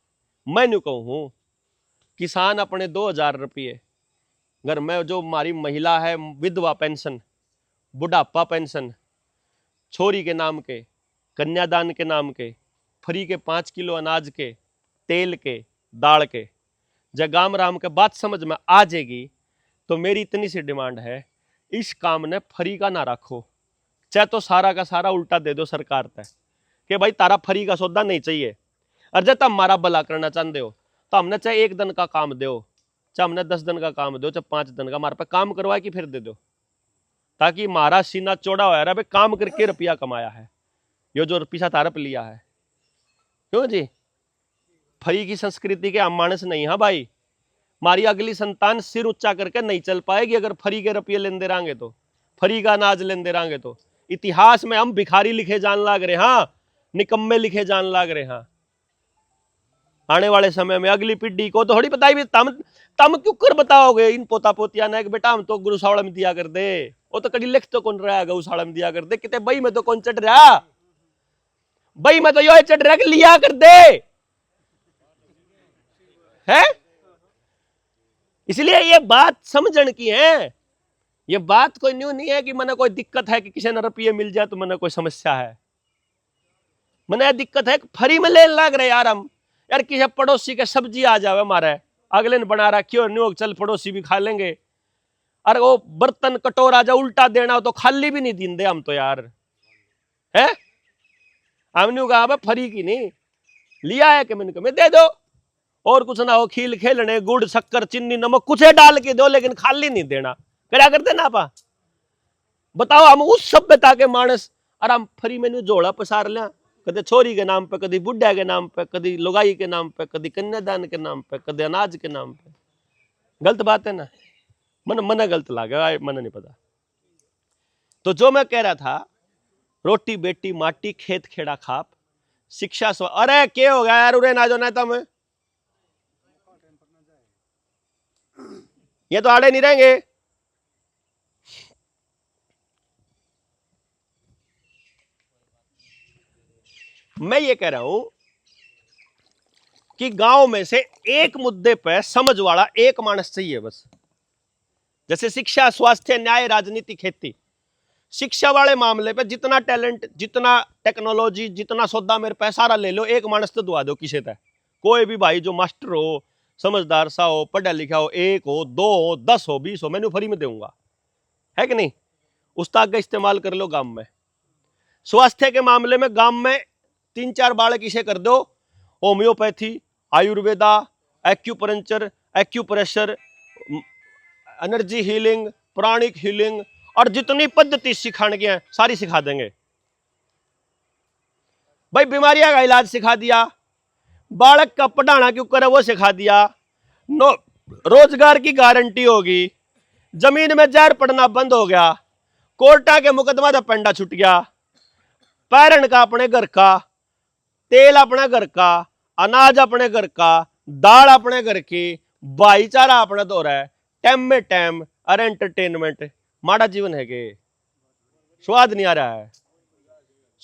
मैं न्यू कहूं, किसान अपने 2000 रुपये घर में, जो हमारी महिला है विधवा पेंशन, बुढ़ापा पेंशन, छोरी के नाम के, कन्यादान के नाम के, फ्री के 5 किलो अनाज के, तेल के, दाल के, जब गाम राम के बात समझ में आ जाएगी तो मेरी इतनी सी डिमांड है, इस काम ने फ्री का ना रखो, चाहे तो सारा का सारा उल्टा दे दो सरकार तय कि भाई तारा फ्री का सौदा नहीं चाहिए। और जब तुम हमारा भला करना चाहते हो तो हमने चाहे 1 दिन का काम दो, चाहे हमने 10 दिन का काम दो, चाहे 5 दिन का, हमारे पे काम करवा के फिर दे दो, ताकि हमारा सीना चौड़ा हो रहा है, काम करके रुपया कमाया है, यो जो रुपया तारप लिया है। क्यों जी? फ्री की संस्कृति के हम मानस नहीं। हाँ भाई, हमारी अगली संतान सिर ऊंचा करके नहीं चल पाएगी अगर फ्री के रुपये लेंदे रहेंगे तो, फ्री का अनाज लेंदे रहेंगे तो। इतिहास में हम भिखारी लिखे जान लाग रहे, हाँ, निकम्मे लिखे जान लाग रहे। हाँ, आने वाले समय में अगली पीढ़ी को तो थोड़ी बताई भी, तम क्यों कर बताओगे इन पोता पोतिया ने कि बेटा हम तो गौशाला में दिया कर दे, वो तो कभी लिख तो कौन रहा है गौशाला में दिया कर दे, कितने बई में तो कौन चढ़ रहा, बई में तो यो चढ़ रहा कि लिया कर दे है। इसलिए ये बात समझण की है, ये बात कोई न्यू नहीं है कि मने कोई दिक्कत है कि किसी ने रुपये मिल जाए तो मने कोई समस्या है। मने दिक्कत है कि फ्री में लेने लग रहे यार हम, यार किसी पड़ोसी के सब्जी आ जावे हमारे, अगले ने बना रखी और न्यू चल पड़ोसी भी खा लेंगे, अरे वो बर्तन कटोरा जा उल्टा देना हो तो खाली भी नहीं दींदे हम तो यार है। हमने कहा फ्री की नहीं लिया है कि मैंने दे दो, और कुछ ना हो, खील खेलने गुड़ शक्कर चीनी नमक कुछ डाल के दो, लेकिन खाली नहीं देना। क्या करते ना पा बताओ, हम उस सभ्यता के मानस, और हम फ्री मेन्यू जोड़ा पसार लिया, कदे छोरी के नाम पे, कभी बुढ़ा के नाम पे, कभी लुगाई के नाम पे, कभी कन्यादान के नाम पे, कभी अनाज के नाम पे। गलत बात है ना, मन गलत लागे, मन नहीं पता। तो जो मैं कह रहा था, रोटी बेटी माटी खेत खेड़ा खाप शिक्षा अरे क्या हो गया यार, उरे ना जो ना तम, ये तो आड़े नहीं रहेंगे। मैं ये कह रहा हूं कि गांव में से एक मुद्दे पर समझ वाला एक मानस चाहिए बस, जैसे शिक्षा, स्वास्थ्य, न्याय, राजनीति, खेती। शिक्षा वाले मामले पे जितना टैलेंट, जितना टेक्नोलॉजी, जितना सौदा मेरे पैसा सारा ले लो, एक मानस तो दुआ दो किसे तय, कोई भी भाई जो मास्टर हो, समझदार सा हो, पढ़ा लिखा हो, 1 हो 2 हो 10 हो 20 हो, मैंने फ्री में दूंगा, है कि नहीं? उस्ताद का इस्तेमाल कर लो गांव में। स्वास्थ्य के मामले में गांव में 3-4 बालक इसे कर दो, homeopathy, Ayurveda, acupuncture, acupressure, energy healing, pranic healing, और जितनी पद्धति सिखाने की है सारी सिखा देंगे भाई। बीमारियां का इलाज सिखा दिया, बालक का पढ़ाना क्यों करे वो सिखा दिया, रोजगार की गारंटी होगी, जमीन में जहर पड़ना बंद हो गया, कोर्टा के मुकदमा का पेंडा छूट गया, पैरण का अपने घर का, तेल अपने घर का, अनाज अपने घर का, दाल अपने घर की, भाईचारा अपने दो रहा है, टाइम में टाइम, अरे एंटरटेनमेंट। माड़ा जीवन है के स्वाद नहीं आ रहा है,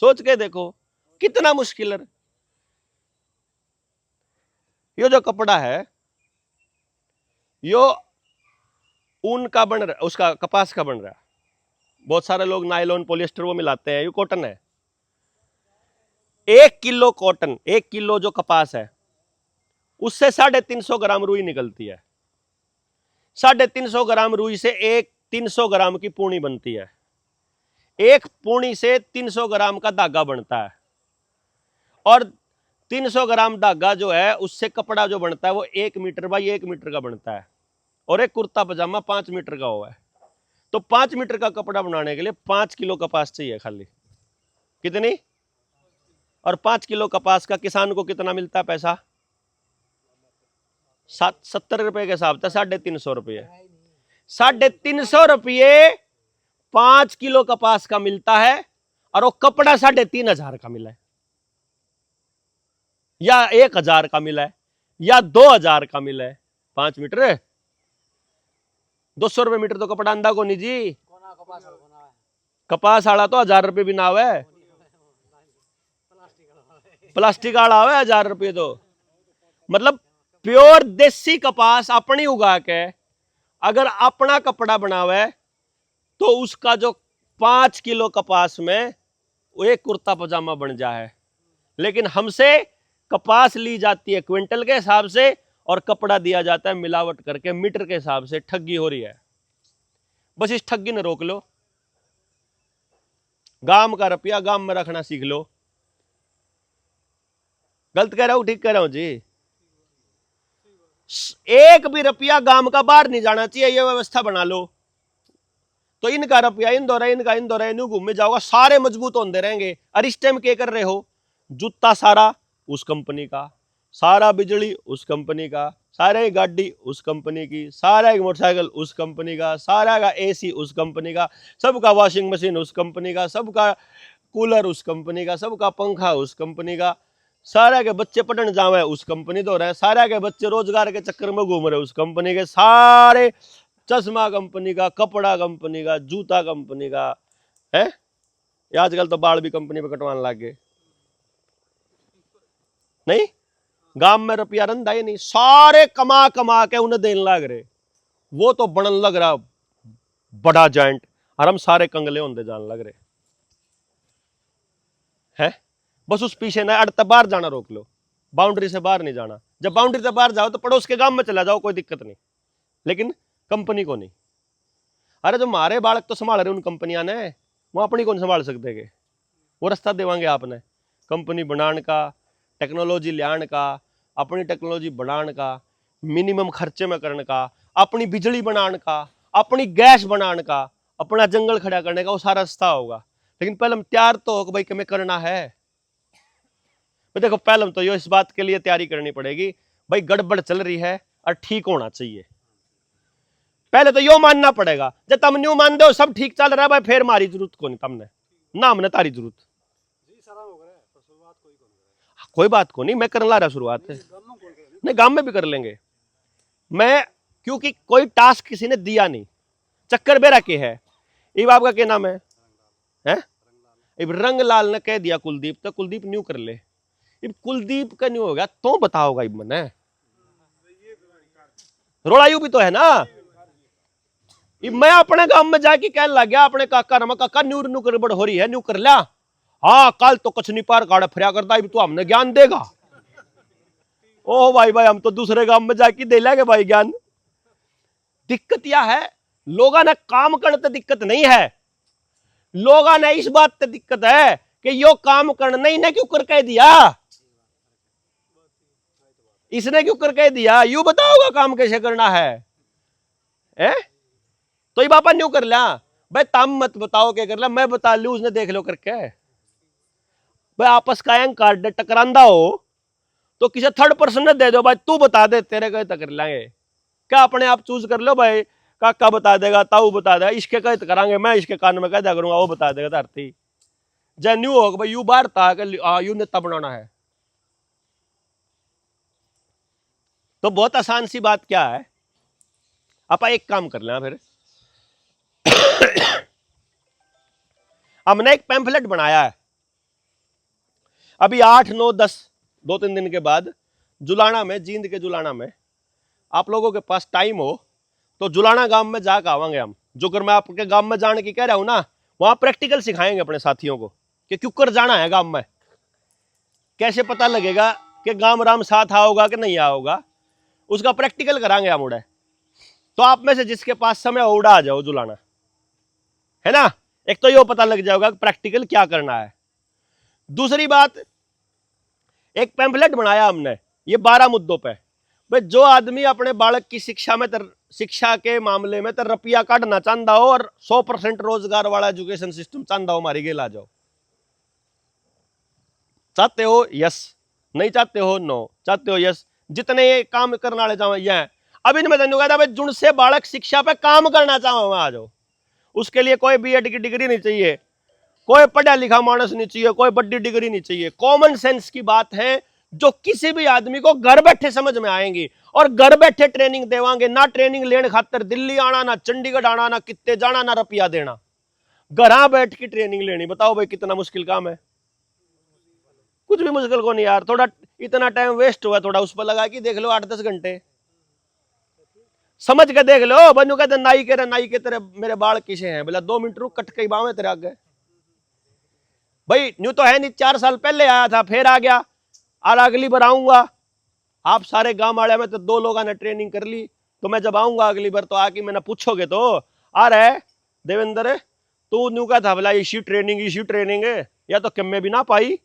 सोच के देखो कितना मुश्किल है। यो जो कपड़ा है यो ऊन का बन रहा, उसका कपास का बन रहा है, बहुत सारे लोग नायलॉन पॉलिएस्टर वो मिलाते हैं, ये कॉटन है। 1 किलो कॉटन, 1 किलो जो कपास है उससे 350 ग्राम रुई निकलती है। 350 ग्राम रुई से 300 ग्राम की पूनी बनती है, एक पूनी से 300 ग्राम का धागा बनता है, और 300 ग्राम धागा जो है उससे कपड़ा जो बनता है वो 1 मीटर बाई 1 मीटर का बनता है, और एक कुर्ता पजामा 5 मीटर का हुआ है। तो 5 मीटर का कपड़ा बनाने के लिए 5 किलो कपास चाहिए खाली। कितनी? और 5 किलो कपास का किसान को कितना मिलता है पैसा? 70 रुपए के हिसाब से 350 रुपये, 350 रुपये 5 किलो कपास का मिलता है, और वो कपड़ा 3500 का मिला है, या 1000 का मिला है, या 2000 का मिला है। 5 मीटर 200 रुपये मीटर तो कपड़ा अंदा को नहीं जी, कपास आला तो 1000 रुपये भी ना आवे, प्लास्टिक आला आवे 1000 रुपये। तो मतलब प्योर देसी कपास अपनी उगा के अगर अपना कपड़ा बनावे तो उसका जो 5 किलो कपास में वो एक कुर्ता पजामा बन जाए। लेकिन हमसे कपास ली जाती है क्विंटल के हिसाब से और कपड़ा दिया जाता है मिलावट करके मीटर के हिसाब से, ठगी हो रही है। बस इस ठगी ने रोक लो। गांव का रुपया गांव में रखना सीख लो। गलत कह रहा हूं ठीक कह रहा हूं जी? एक भी रुपया गांव का बाहर नहीं जाना चाहिए, ये व्यवस्था बना लो। तो इनका रुपया इनका इन घूमे जाओगा, सारे मजबूत होते रहेंगे। और इस टाइम क्या कर रहे हो? जूता सारा उस कंपनी का, सारा बिजली उस कंपनी का, सारे गाड़ी उस कंपनी की, सारा एक मोटरसाइकिल उस कंपनी का, सारा का एसी उस कंपनी का, सबका वॉशिंग मशीन उस कंपनी का, सबका कूलर उस कंपनी का, सबका पंखा उस कंपनी का, सारा के बच्चे पढ़ने जावे उस कंपनी तो रहे, सारा के बच्चे रोजगार के चक्कर में घूम रहे उस कंपनी के, सारे चश्मा कंपनी का, कपड़ा कंपनी का, जूता कंपनी का है। आजकल तो बाल भी कंपनी पे कटवाने लग गए। नहीं, गांव में रुपया रंधा ही नहीं, सारे कमा कमा के उन्हें देने लग रहे। वो तो बनन लग रहा बड़ा जॉइंट, और हम सारे कंगले होंगे जान लग रहे हैं। बस उस पीछे ना अड़ता, बाहर जाना रोक लो, बाउंड्री से बाहर नहीं जाना। जब बाउंड्री से बाहर जाओ तो पड़ोस के गांव में चला जाओ, कोई दिक्कत नहीं, लेकिन कंपनी को नहीं। अरे जो हमारे बालक तो संभाल रहे उन कंपनियां ने, वो अपनी कौन संभाल सकते के? वो रास्ता देवांगे आपने कंपनी बनाने का, टेक्नोलॉजी लियान का, अपनी टेक्नोलॉजी बनाने का, मिनिमम खर्चे में करने का, अपनी बिजली बनाने का, अपनी गैस बनाने का, अपना जंगल खड़ा करने का, वो सारा रास्ता होगा। लेकिन पहले हम तैयार तो हो कि भाई हमें करना है। देखो पहले तो यो इस बात के लिए तैयारी करनी पड़ेगी, भाई गड़बड़ चल रही है और ठीक होना चाहिए। पहले तो यो मानना पड़ेगा। जब तुम न्यू मान दो सब ठीक चल रहा है भाई, फिर मारी जरूरत को नहीं, तुमने ना हमने तारी जरूरत। कोई बात को नहीं, मैं करने ला रहा शुरुआत है, नहीं गांव में भी कर लेंगे। मैं क्योंकि कोई टास्क किसी ने दिया नहीं, चक्कर बेरा के है। इब आपका क्या नाम है? इब रंग लाल ने कह दिया कुलदीप, तो कुलदीप न्यू कर ले। इब कुलदीप का न्यू हो गया तो बताओगा इब मैंने रोड़ायू भी तो है ना। इब मैं अपने गांव में जाके कहने लग गया अपने काका रमा, काका न्यू न्यू गड़बड़ हो रही है, न्यू कर लिया। हाँ कल तो कुछ नहीं पार गाड़ा फिर करता, तो हमने ज्ञान देगा। ओह भाई भाई हम तो दूसरे गांव में जाके दे लेंगे भाई ज्ञान। दिक्कत यह है लोगों ने काम करने तो दिक्कत नहीं है, लोगों ने इस बात पे दिक्कत है कि यो काम करना ही ने क्यों कर कह दिया, इसने क्यों कर कह दिया, यू बताओगा काम कैसे करना है? तो ये बापा न्यू कर लिया भाई, तम मत बताओ क्या कर लिया, मैं बता लू उसने देख लो करके। भाई आपस का अहंकार टकरांदा हो तो किसी थर्ड पर्सन ने दे दो, भाई तू बता दे तेरे कहे तो कर लेंगे। क्या अपने आप चूज कर लो भाई, काका बता देगा, ताऊ बता देगा, इसके कहे तो करांगे, मैं इसके कान में कह दिया करूंगा, वो बता देगा धरती। जब न्यू होगा भाई यू बाहर था यू नेता बनाना है। तो बहुत आसान सी बात क्या है, आप एक काम कर लेना फिर हमने एक पैम्फलेट बनाया है अभी 8, 9, 10 2-3 दिन के बाद जुलाना में, जींद के जुलाना में। आप लोगों के पास टाइम हो तो जुलाना गांव में जाकर आवांगे हम। जो अगर मैं आपके गांव में जाने की कह रहा हूं ना, वहां प्रैक्टिकल सिखाएंगे अपने साथियों को कि क्यों कर जाना है गांव में, कैसे पता लगेगा कि गांव राम साथ आओगा कि नहीं आओगा, उसका प्रैक्टिकल करांगे हम उड़े। तो आप में से जिसके पास समय हो उड़ा आ जाओ जुलाना, है ना। एक तो ये पता लग जाएगा प्रैक्टिकल क्या करना है। दूसरी बात, एक पैम्फलेट बनाया हमने ये 12 मुद्दों पे। भाई जो आदमी अपने बालक की शिक्षा में शिक्षा के मामले में रुपया काटना चाहता हो और 100% रोजगार वाला एजुकेशन सिस्टम चाहता हो, हमारी गेल आ जाओ। चाहते हो यस, नहीं चाहते हो नो, चाहते हो यस। जितने ये काम करने वाले चाहो ये हैं। अभी मैं तेन कहता भाई जुन से बालक शिक्षा पे काम करना चाहो वहां आ जाओ। उसके लिए कोई बीएड की डिग्री नहीं चाहिए, कोई पढ़ा लिखा मानस नहीं चाहिए, कोई बड़ी डिग्री नहीं चाहिए। कॉमन सेंस की बात है जो किसी भी आदमी को घर बैठे समझ में आएंगी और घर बैठे ट्रेनिंग देवांगे। ना ट्रेनिंग लेने खातर दिल्ली आना, ना चंडीगढ़ आना, ना कितने जाना, ना रुपया देना, घर बैठ की ट्रेनिंग लेनी। बताओ भाई कितना मुश्किल काम है। कुछ भी मुश्किल को नहीं यार, थोड़ा इतना टाइम वेस्ट हुआ, थोड़ा उस पर लगा कि देख लो 8-10 घंटे समझ के देख लो। बनू कहते नाई के तेरे मेरे बाल किसे हैं, बोला 2 मिनट रुक, कट के बाव तेरे आगे। भाई न्यू तो है नहीं, 4 साल पहले आया था फिर आ गया, और अगली बार आऊंगा। आप सारे गांव वाले में तो 2 लोगों ने ट्रेनिंग कर ली, तो मैं जब आऊंगा अगली बार तो आके मैंने पूछोगे तो आ रहा है देवेंद्र, तू न्यू का था बोला इसी ट्रेनिंग है, या तो कम में भी ना पाई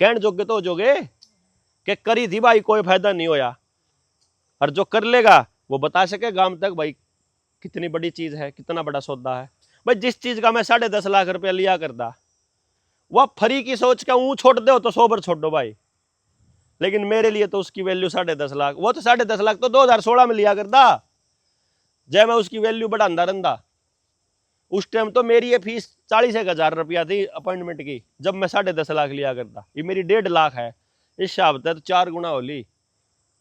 कहन जोगे तो जोगे कि करी थी भाई कोई फायदा नहीं होया। और जो कर लेगा वो बता सके गांव तक भाई कितनी बड़ी चीज है, कितना बड़ा सौदा है। भाई जिस चीज का मैं 10.5 लाख रुपया लिया करता, वह फ्री की सोच के ऊँ छोड़ दो तो 100 बार छोड़ दो भाई, लेकिन मेरे लिए तो उसकी वैल्यू 10.5 लाख। वो तो 10.5 लाख तो 2016 में लिया करता, जब मैं उसकी वैल्यू बढ़ाता रहता। उस टाइम तो मेरी ये फीस 40,000 रुपया थी अपॉइंटमेंट की, जब मैं 10.5 लाख लिया करता। ये मेरी 1.5 लाख है, इस हिसाब से तो 4 गुना हो ली।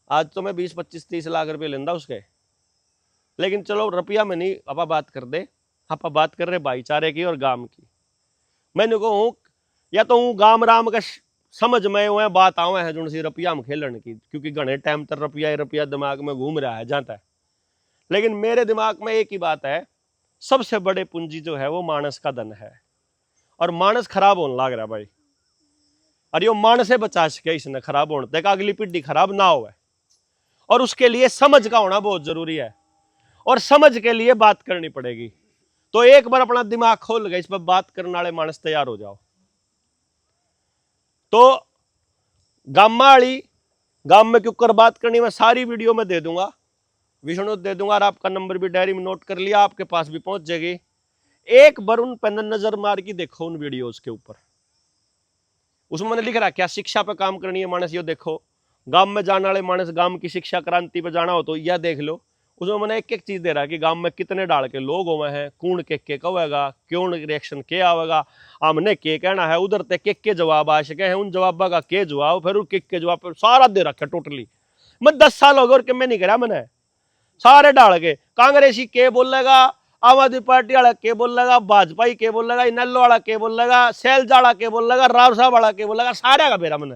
आज तो मैं 20, 25, 30 लाख रुपये लेंदा उसके। लेकिन चलो रुपया में नहीं आप बात कर दे, आप बात कर रहे भाईचारे की और गांव की। मैंने कहूँ या तो हूँ गांव राम का समझ में वह बात आवे है जो सी रुपया में खेलन की, क्योंकि घने टाइम तक रुपया दिमाग में घूम रहा है जाता है। लेकिन मेरे दिमाग में एक ही बात है, सबसे बड़े पूंजी जो है वो मानस का धन है, और मानस खराब होने लग रहा भाई। और यो मानस से बचा सके इसने खराब होने तक, अगली पीढ़ी खराब ना हो, और उसके लिए समझ का होना बहुत जरूरी है, और समझ के लिए बात करनी पड़ेगी। तो एक बार अपना दिमाग खोल गए, इस पर बात करने वाले मानस तैयार हो जाओ। तो गांव में क्यों कर बात करनी, मैं सारी वीडियो में दे दूंगा, विष्णु दे दूंगा, और आपका नंबर भी डायरी में नोट कर लिया, आपके पास भी पहुंच जाएगी। एक बार उन पर नजर मार के देखो उन वीडियोस के ऊपर, उसमें मैंने लिख रहा क्या शिक्षा पे काम करनी है मानस, ये देखो। गांव में जाने वाले मानस गांव की शिक्षा क्रांति पे जाना हो तो यह देख लो। उसमें मैंने एक एक चीज दे रहा है कि गांव में कितने डाल के लोग हुए हैं, कौन के कहेगा, क्यों रिएक्शन के आवेगा, हमने के कहना है, उधर तक के जवाब आ सके हैं, उन जवाब का के जवाब, फिर के जवाब पर सारा दे रखा टोटली। मैं 10 साल हो गए और कि मैं नहीं करा, मैंने सारे डाल के, कांग्रेसी के बोलेगा, आम आदमी पार्टी वाला के बोलेगा, भाजपा के बोलेगा, इनलो वाला के बोलेगा, सैलजा वाला के बोलेगा, राव साहब वाला के बोलेगा, सारे का बेरा मैंने।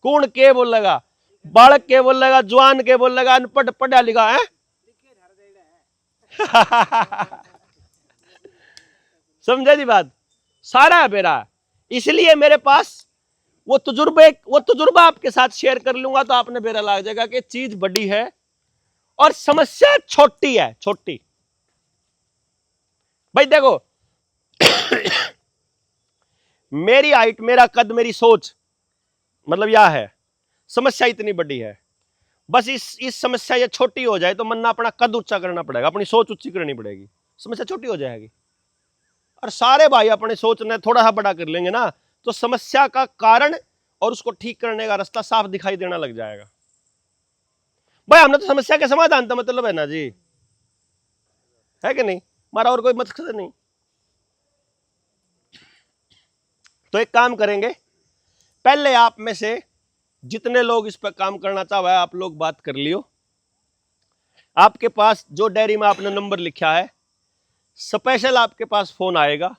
कौन के बोलेगा, बालक के बोलेगा, जवान के बोलेगा, अनपढ़ पढ़ा लिखा है समझे जी बात, सारा बेरा। इसलिए मेरे पास वो तजुर्बा आपके साथ शेयर कर लूंगा तो आपने बेरा लग जाएगा कि चीज बड़ी है और समस्या छोटी है। छोटी भाई देखो मेरी हाइट, मेरा कद, मेरी सोच, मतलब यह है, समस्या इतनी बड़ी है। बस इस समस्या ये छोटी हो जाए तो मन अपना कद ऊंचा करना पड़ेगा, अपनी सोच ऊंची करनी पड़ेगी, समस्या छोटी हो जाएगी। और सारे भाई अपने सोच ने थोड़ा सा बड़ा कर लेंगे ना, तो समस्या का कारण और उसको ठीक करने का रास्ता साफ दिखाई देना लग जाएगा। भाई हमने तो समस्या के समाधान का मतलब है ना जी, है कि नहीं, हमारा और कोई मकसद नहीं। तो एक काम करेंगे, पहले आप में से जितने लोग इस पर काम करना चाहे आप लोग बात कर लियो। आपके पास जो डायरी में आपने नंबर लिखा है, स्पेशल आपके पास फोन आएगा।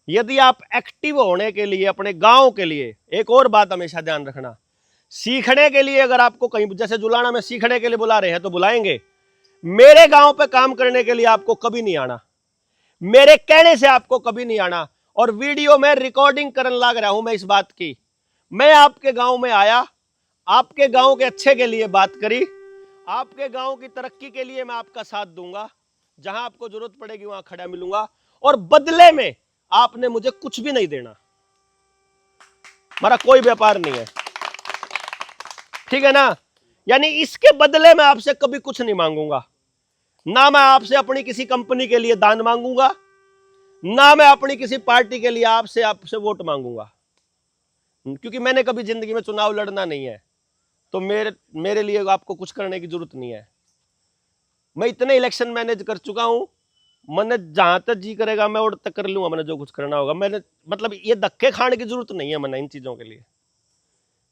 यदि आप एक्टिव होने के लिए अपने गांव के लिए, एक और बात हमेशा ध्यान रखना, सीखने के लिए अगर आपको कहीं, जैसे जुलाना में सीखने के लिए बुला रहे हैं तो बुलाएंगे, मेरे गांव पे काम करने के लिए आपको कभी नहीं आना, मेरे कहने से आपको कभी नहीं आना। और वीडियो में रिकॉर्डिंग करने लग रहा हूं मैं इस बात की, मैं आपके गांव में आया, आपके गांव के अच्छे के लिए बात करी, आपके गांव की तरक्की के लिए मैं आपका साथ दूंगा, जहां आपको जरूरत पड़ेगी वहां खड़ा मिलूंगा, और बदले में आपने मुझे कुछ भी नहीं देना, हमारा कोई व्यापार नहीं है, ठीक है ना। यानी इसके बदले में आपसे कभी कुछ नहीं मांगूंगा, ना मैं आपसे अपनी किसी कंपनी के लिए दान मांगूंगा, ना मैं अपनी किसी पार्टी के लिए आपसे वोट मांगूंगा, क्योंकि मैंने कभी जिंदगी में चुनाव लड़ना नहीं है, तो मेरे लिए आपको कुछ करने की जरूरत नहीं है। मैं इतने इलेक्शन मैनेज कर चुका हूं, मैंने जहां तक जी करेगा मैं और तक कर लूंगा, मैंने जो कुछ करना होगा। मैंने मतलब ये धक्के खाने की जरूरत नहीं है मैंने इन चीजों के लिए,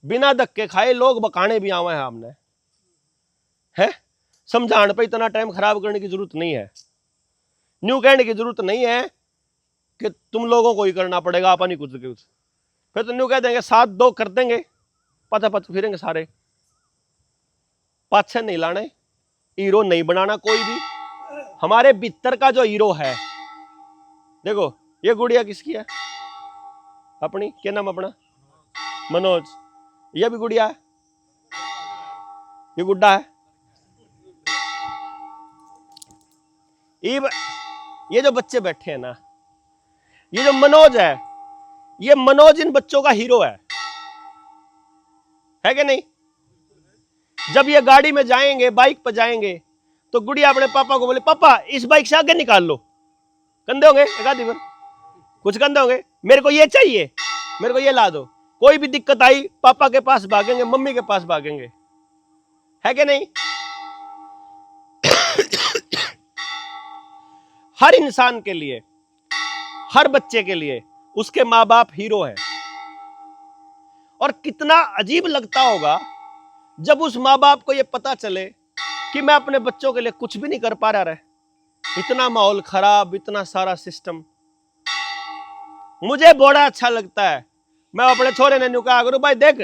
बिना धक्के खाए लोग बकाने भी आवे हैं हमने, है समझाने पे इतना टाइम खराब करने की जरूरत नहीं है, न्यू कहने की जरूरत नहीं है कि तुम लोगों को ही करना पड़ेगा, आप नहीं कुछ फिर तो न्यू कह देंगे 7-2 कर देंगे, पता फिरेंगे सारे, पाछे नहीं लाने, हीरो नहीं बनाना कोई भी। हमारे भीतर का जो हीरो है, देखो ये गुड़िया किसकी है, अपनी, क्या नाम अपना, मनोज, ये भी गुड़िया है, ये गुड्डा है, ये जो बच्चे बैठे हैं ना, ये जो मनोज है, ये मनोज इन बच्चों का हीरो है कि नहीं? जब ये गाड़ी में जाएंगे, बाइक पर जाएंगे, तो गुड़िया अपने पापा को बोले, पापा इस बाइक से आगे निकाल लो। कंधे होंगे एक आधी बार, कुछ कंधे होंगे, मेरे को ये चाहिए, मेरे को ये ला दो। कोई भी दिक्कत आई पापा के पास भागेंगे, मम्मी के पास भागेंगे, है कि नहीं? हर इंसान के लिए, हर बच्चे के लिए उसके माँ बाप हीरो हैं। और कितना अजीब लगता होगा जब उस माँ बाप को यह पता चले कि मैं अपने बच्चों के लिए कुछ भी नहीं कर पा रहा है। इतना माहौल खराब, इतना सारा सिस्टम। मुझे बड़ा अच्छा लगता है, मैं अपने छोरे ने कहा करूं, भाई देख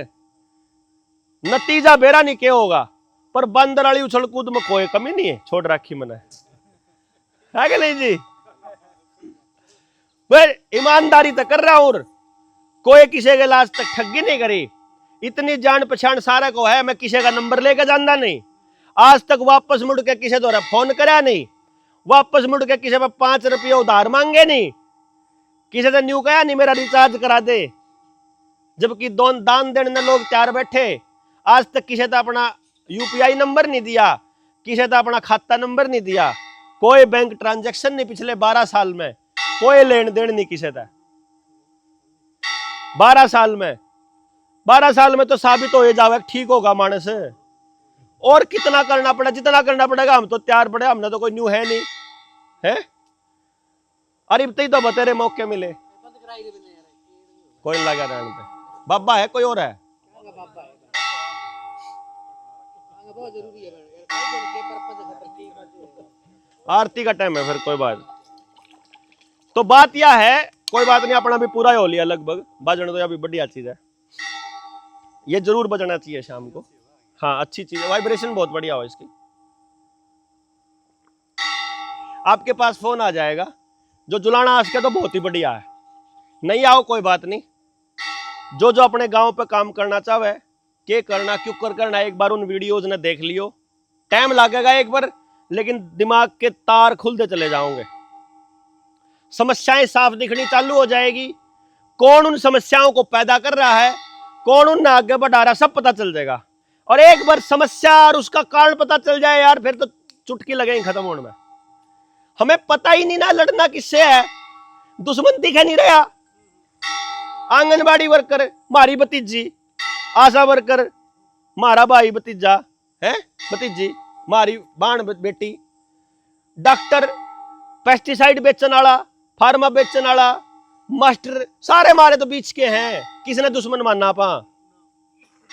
नतीजा बेरा नहीं क्या होगा, पर बंदर वाली उछल कूद में कोई कमी नहीं है, छोड़ रखी मैंने, है कि नहीं जी? मैं ईमानदारी तो कर रहा हूं, कोई किसी के लाज तक ठगी नहीं करी, इतनी जान पहचान सारे को है, मैं किसी का नंबर लेकर जाना नहीं, आज तक वापस मुड़ के किसी द्वारा फोन करा नहीं, वापस मुड़ के किसी पर 5 रुपये उधार मांगे नहीं, किसी से न्यू कहा नहीं मेरा रिचार्ज करा दे, जबकि दान देने लोग तैयार बैठे। आज तक किसी ने अपना यूपीआई नंबर नहीं दिया, किसी ने अपना खाता नंबर नहीं दिया, कोई बैंक ट्रांजैक्शन नहीं, पिछले 12 साल में कोई लेन देन नहीं किसी का। 12 साल में तो साबित हो जावे ठीक होगा मानस। और कितना करना पड़ा, जितना करना पड़ेगा हम तो तैयार पड़े, हमने तो कोई न्यू है नहीं है। अरे इतने तो बतेरे मौके मिले, कोई लगा रहने पे। बाबा है कोई और है? आरती का टाइम है, फिर कोई बात। तो बात यह है, कोई बात नहीं, अपना भी पूरा हो लिया लगभग, बजने तो अभी बढ़िया चीज है, ये जरूर बजना चाहिए शाम को। हाँ अच्छी चीज है, वाइब्रेशन बहुत बढ़िया हो इसकी। आपके पास फोन आ जाएगा, जो जुलाना आज के तो बहुत ही बढ़िया है, नहीं आओ कोई बात नहीं। जो जो अपने गांव पे काम करना चाहे, के करना क्यों कर करना, एक बार उन वीडियोज ने देख लियो, टाइम लगेगा एक बार, लेकिन दिमाग के तार खुलते चले जाओगे, समस्याएं साफ दिखनी चालू हो जाएगी, कौन उन समस्याओं को पैदा कर रहा है, कौन उन आगे बढ़ा रहा है, सब पता चल जाएगा। और एक बार समस्या और उसका कारण पता चल जाए यार, फिर तो चुटकी लगेगी खत्म होने में। हमें पता ही नहीं ना लड़ना किससे है, दुश्मन दिख नहीं रहा। आंगनबाड़ी वर्कर मारी भतीजी, आशा वर्कर मारा भाई भतीजा है, भतीजी मारी बाण बेटी, डॉक्टर, पेस्टिसाइड बेचने वाला, फार्मा बेचने वाला, मास्टर, सारे मारे तो बीच के हैं, किसने दुश्मन मानना पा।